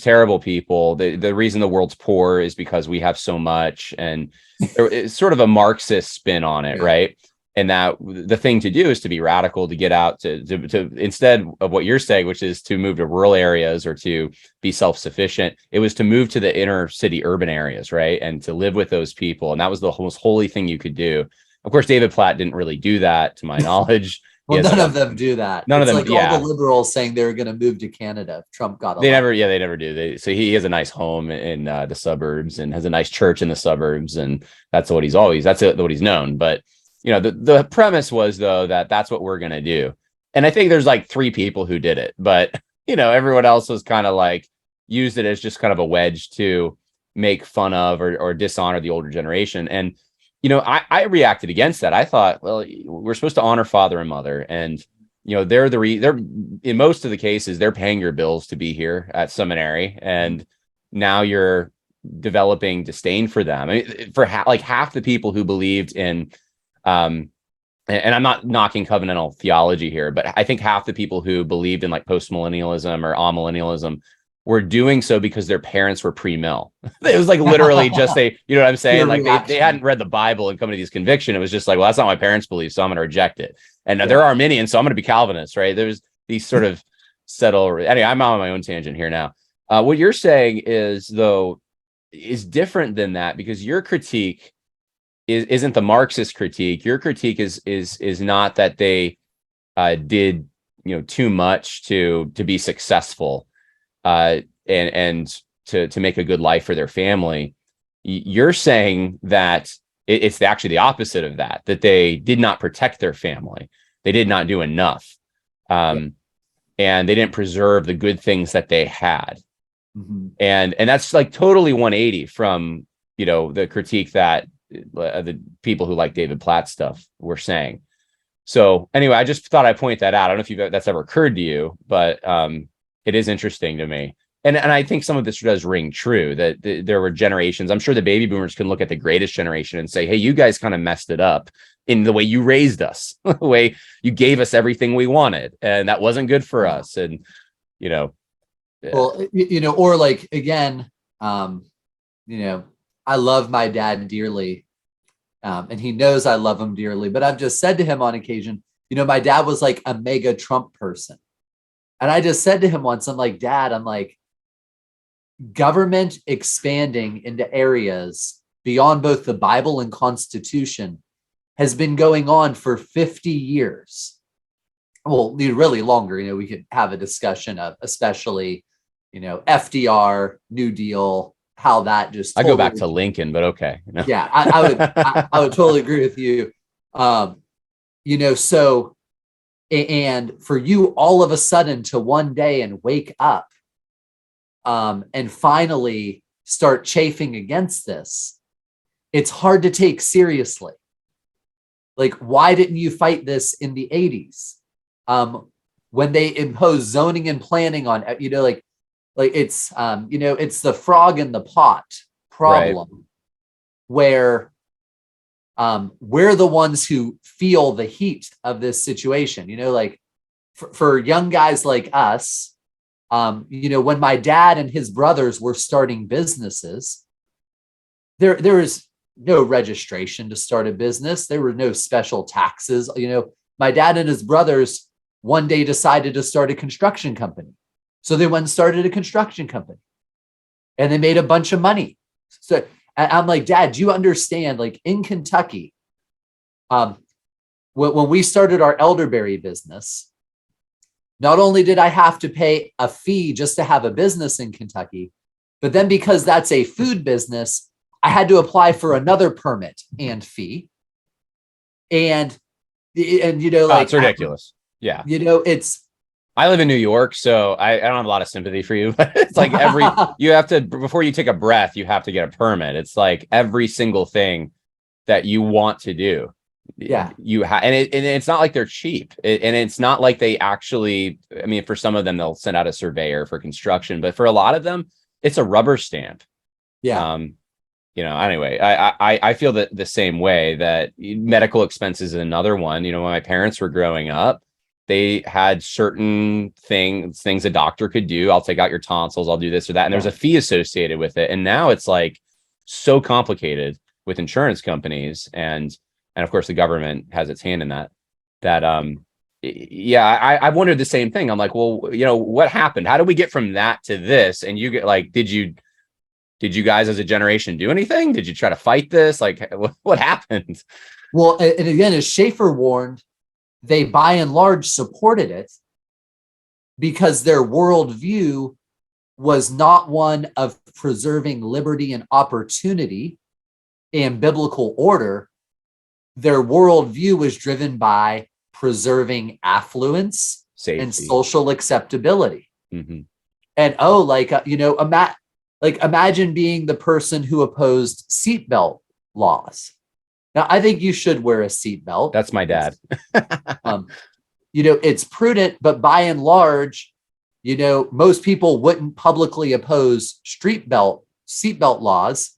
Speaker 1: terrible people. The reason the world's poor is because we have so much, and it's sort of a Marxist spin on it, right? And that the thing to do is to be radical, to get out to instead of what you're saying, which is to move to rural areas or to be self-sufficient. It was to move to the inner city urban areas, right? And to live with those people. And that was the most holy thing you could do. Of course, David Platt didn't really do that, to my knowledge.
Speaker 2: Well, none of them do that.
Speaker 1: None of them.
Speaker 2: Like all the liberals saying they were going to move to Canada. Trump got
Speaker 1: they never do. So he has a nice home in the suburbs and has a nice church in the suburbs. And that's what he's known. But the premise was, though, that that's what we're going to do. And I think there's like 3 people who did it, but, everyone else was kind of like used it as just kind of a wedge to make fun of or dishonor the older generation. And, I reacted against that. I thought, well, we're supposed to honor father and mother. And, they're in most of the cases, they're paying your bills to be here at seminary. And now you're developing disdain for them. I mean, for half the people who believed in, and I'm not knocking covenantal theology here, but I think half the people who believed in like postmillennialism or amillennialism were doing so because their parents were pre-mill. It was like literally just you know what I'm saying? Like they hadn't read the Bible and come to these conviction. It was just like, well, that's not what my parents believe, so I'm going to reject it. And they're Arminian, so I'm going to be Calvinist, right? There's these sort of anyway, I'm on my own tangent here now. What you're saying is different than that, because your critique isn't the Marxist critique. Your critique is not that they did too much to be successful and to make a good life for their family. You're saying that it's actually the opposite of that they did not protect their family. They did not do enough. and they didn't preserve the good things that they had.
Speaker 2: Mhm.
Speaker 1: And that's like totally 180 from, the critique that the people who like David Platt stuff were saying. So anyway, I just thought I'd point that out. I don't know if that's ever occurred to you, but it is interesting to me. And I think some of this does ring true, that there were generations. I'm sure the baby boomers can look at the greatest generation and say, hey, you guys kind of messed it up in the way you raised us, the way you gave us everything we wanted. And that wasn't good for us. And, yeah.
Speaker 2: Well, or like, again, I love my dad dearly. And he knows I love him dearly, but I've just said to him on occasion, my dad was like a mega Trump person. And I just said to him once, I'm like, Dad, government expanding into areas beyond both the Bible and Constitution has been going on for 50 years. Well, really longer. We could have a discussion of, especially, FDR, New Deal, how that just
Speaker 1: I go back to Lincoln, but okay.
Speaker 2: Yeah, I would totally agree with you. So, and for you all of a sudden to one day and wake up and finally start chafing against this, it's hard to take seriously. Like, why didn't you fight this in the 80s? When they imposed zoning and planning on, like it's, it's the frog in the pot problem, right, where we're the ones who feel the heat of this situation. Like for young guys like us, when my dad and his brothers were starting businesses, there was no registration to start a business. There were no special taxes. My dad and his brothers one day decided to start a construction company. So they went and started a construction company and they made a bunch of money. So I'm like, Dad, do you understand? Like in Kentucky, when we started our elderberry business, not only did I have to pay a fee just to have a business in Kentucky, but then because that's a food business, I had to apply for another permit and fee. And
Speaker 1: it's ridiculous. Yeah. I live in New York, so I don't have a lot of sympathy for you, but it's like you have to, before you take a breath, you have to get a permit. It's like every single thing that you want to do.
Speaker 2: Yeah.
Speaker 1: And it's not like they're cheap. And it's not like they actually, I mean, for some of them, they'll send out a surveyor for construction, but for a lot of them, it's a rubber stamp.
Speaker 2: Yeah.
Speaker 1: Anyway, I feel that the same way, that medical expenses is another one. When my parents were growing up, they had certain things a doctor could do. I'll take out your tonsils. I'll do this or that. And there's a fee associated with it. And now it's like so complicated with insurance companies. And of course the government has its hand in that, I wondered the same thing. I'm like, well, what happened? How did we get from that to this? And you get like, did you guys as a generation do anything? Did you try to fight this? Like what happened?
Speaker 2: Well, and again, as Schaefer warned, they by and large supported it because their worldview was not one of preserving liberty and opportunity and biblical order. Their worldview was driven by preserving affluence, safety, and social acceptability. Mm-hmm. And imagine being the person who opposed seatbelt laws. Now, I think you should wear a seatbelt.
Speaker 1: That's my dad.
Speaker 2: It's prudent, but by and large, most people wouldn't publicly oppose seatbelt laws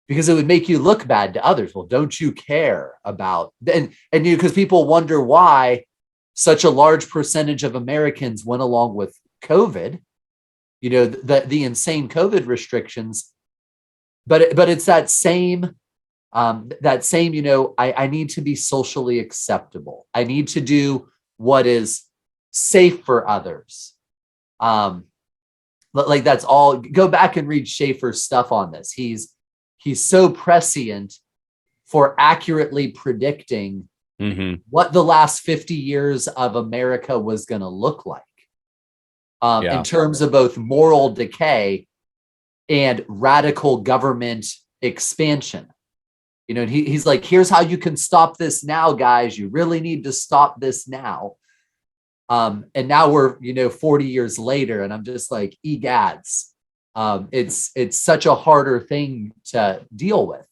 Speaker 2: because it would make you look bad to others. Well, don't you care about, and because people wonder why such a large percentage of Americans went along with COVID, the insane COVID restrictions, but it's that same, I need to be socially acceptable. I need to do what is safe for others. Like that's all. Go back and read Schaefer's stuff on this. He's so prescient for accurately predicting what the last 50 years of America was going to look like in terms of both moral decay and radical government expansion. He's like, here's how you can stop this now, guys. You really need to stop this now. And now we're, 40 years later, and I'm just like, egads. It's such a harder thing to deal with.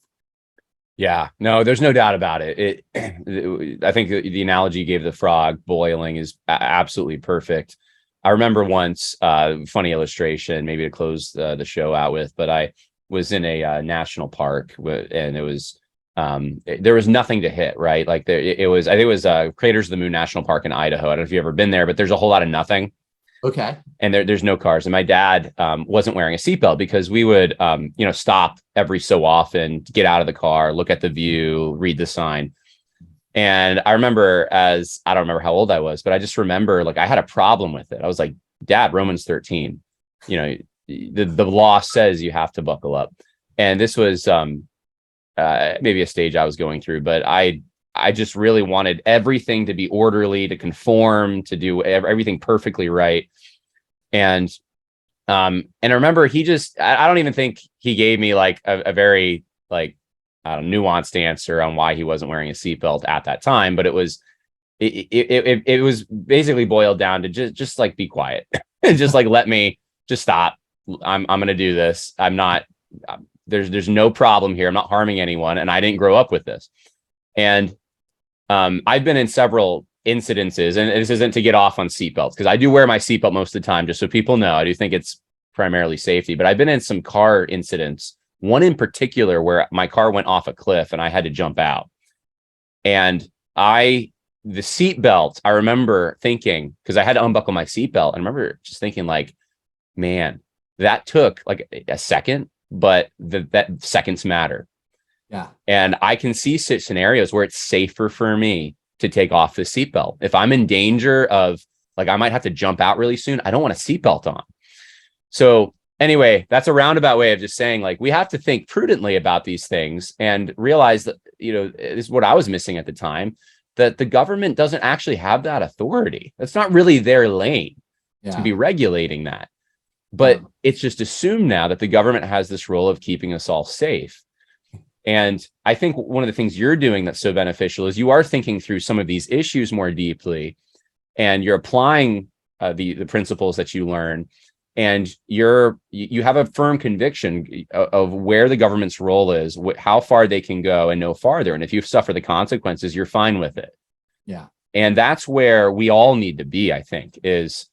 Speaker 1: Yeah, no, there's no doubt about it. I think the analogy you gave the frog boiling is absolutely perfect. I remember once, funny illustration, maybe to close the show out with, but I was in a national park and it was, there was nothing to hit, right? Like it was, I think it was Craters of the Moon National Park in Idaho. I don't know if you've ever been there, but there's a whole lot of nothing.
Speaker 2: Okay.
Speaker 1: And there's no cars. And my dad wasn't wearing a seatbelt because we would, stop every so often, get out of the car, look at the view, read the sign. And I remember I don't remember how old I was, but I just remember like I had a problem with it. I was like, Dad, Romans 13, the law says you have to buckle up. And this was maybe a stage I was going through, but I just really wanted everything to be orderly, to conform, to do everything perfectly right. And I remember I don't even think he gave me like a very like nuanced answer on why he wasn't wearing a seatbelt at that time, but it was basically boiled down to just like be quiet and just like let me just stop. I'm gonna do this. I'm not. There's no problem here. I'm not harming anyone, and I didn't grow up with this. And I've been in several incidences, and this isn't to get off on seatbelts because I do wear my seatbelt most of the time, just so people know. I do think it's primarily safety, but I've been in some car incidents. One in particular where my car went off a cliff and I had to jump out. And the seatbelt, I remember thinking, because I had to unbuckle my seatbelt, I remember just thinking like, man, that took like a second, but that seconds matter.
Speaker 2: Yeah.
Speaker 1: And I can see scenarios where it's safer for me to take off the seatbelt. If I'm in danger of like, I might have to jump out really soon, I don't want a seatbelt on. So anyway, that's a roundabout way of just saying like, we have to think prudently about these things and realize that, this is what I was missing at the time, that the government doesn't actually have that authority. That's not really their lane to be regulating that. But it's just assumed now that the government has this role of keeping us all safe. And I think one of the things you're doing that's so beneficial is you are thinking through some of these issues more deeply, and you're applying the principles that you learn, and you have a firm conviction of where the government's role is, how far they can go and no farther. And if you suffer the consequences, you're fine with it.
Speaker 2: Yeah.
Speaker 1: And that's where we all need to be, I think, is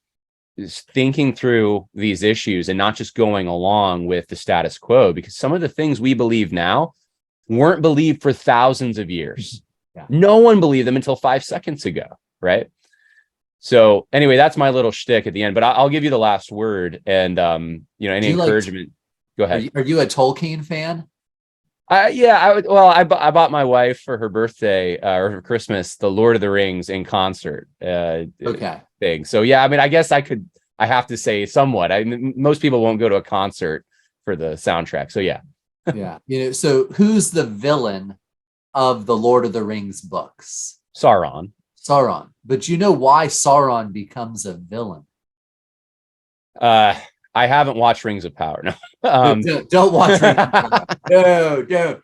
Speaker 1: thinking through these issues and not just going along with the status quo, because some of the things we believe now weren't believed for thousands of years.
Speaker 2: Yeah.
Speaker 1: No one believed them until 5 seconds ago, right? So anyway, that's my little shtick at the end, but I'll give you the last word. And any encouragement. Go ahead.
Speaker 2: Are you a Tolkien fan?
Speaker 1: Yeah, I bought my wife for her birthday or for Christmas the Lord of the Rings in concert thing. So yeah, I mean, I guess I have to say somewhat. Most people won't go to a concert for the soundtrack. So yeah.
Speaker 2: Yeah. So who's the villain of the Lord of the Rings books?
Speaker 1: Sauron.
Speaker 2: But you know why Sauron becomes a villain?
Speaker 1: I haven't watched Rings of Power. No.
Speaker 2: Don't watch Rings of Power. No, don't.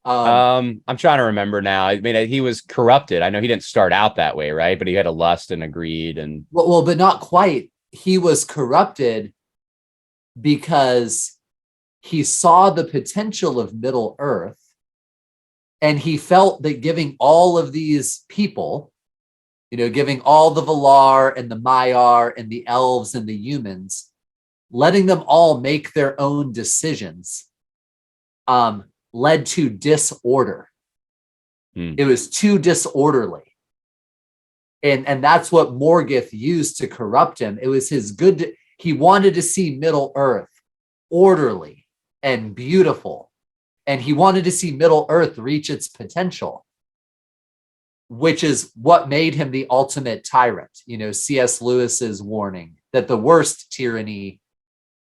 Speaker 1: I'm trying to remember now. I mean, he was corrupted. I know he didn't start out that way, right? But he had a lust and agreed, and
Speaker 2: well, but not quite. He was corrupted because he saw the potential of Middle Earth, and he felt that giving all of these people, giving all the Valar and the Maiar and the elves and the humans, letting them all make their own decisions, led to disorder. It was too disorderly. And that's what Morgoth used to corrupt him. It was he wanted to see Middle Earth orderly and beautiful. And he wanted to see Middle Earth reach its potential, which is what made him the ultimate tyrant. C.S. Lewis's warning that the worst tyranny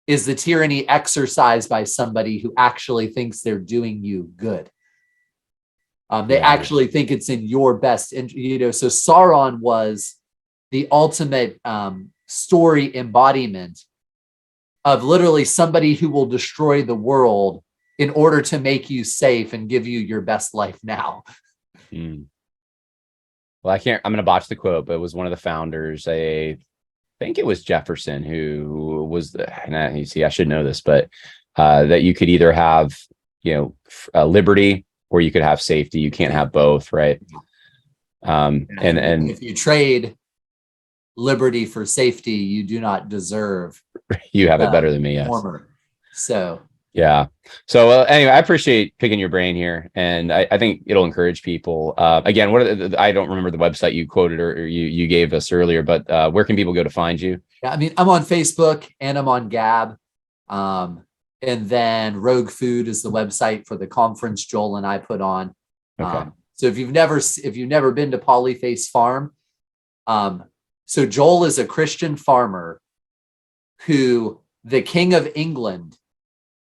Speaker 2: is the tyranny exercised by somebody who actually thinks they're doing you good. They actually think it's in your best interest. So Sauron was the ultimate story embodiment of literally somebody who will destroy the world in order to make you safe and give you your best life now.
Speaker 1: well, I'm going to botch the quote, but it was one of the founders. I think it was Jefferson who was you see, I should know this, but that you could either have, liberty or you could have safety. You can't have both, right? And
Speaker 2: if you trade liberty for safety, you do not deserve.
Speaker 1: You have it better than me, yes.
Speaker 2: Former. So
Speaker 1: yeah. So anyway, I appreciate picking your brain here, and I think it'll encourage people. Again, I don't remember the website you quoted or you gave us earlier, but where can people go to find you?
Speaker 2: Yeah, I mean, I'm on Facebook and I'm on Gab. And then Rogue Food is the website for the conference Joel and I put on.
Speaker 1: Okay.
Speaker 2: So if you've never been to Polyface Farm, so Joel is a Christian farmer who the King of England,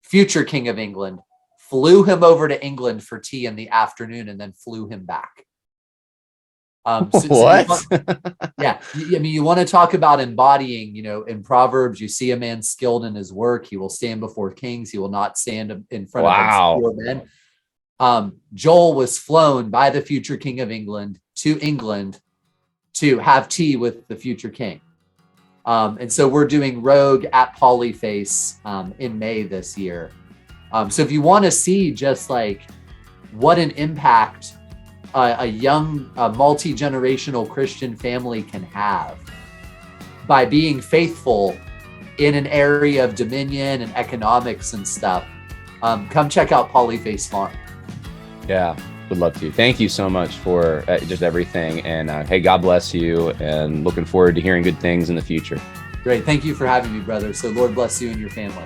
Speaker 2: future King of England, flew him over to England for tea in the afternoon and then flew him back.
Speaker 1: What?
Speaker 2: Yeah. I mean, you want to talk about embodying, in Proverbs, you see a man skilled in his work, he will stand before kings. He will not stand in front of obscure men. Joel was flown by the future King of England to have tea with the future king. And so we're doing Rogue at Polyface in May this year. So if you want to see just like what an impact a young multi-generational Christian family can have by being faithful in an area of dominion and economics and stuff, come check out Polyface Farm.
Speaker 1: Yeah, would love to. Thank you so much for just everything. And hey, God bless you, and looking forward to hearing good things in the future.
Speaker 2: Great. Thank you for having me, brother. So Lord bless you and your family.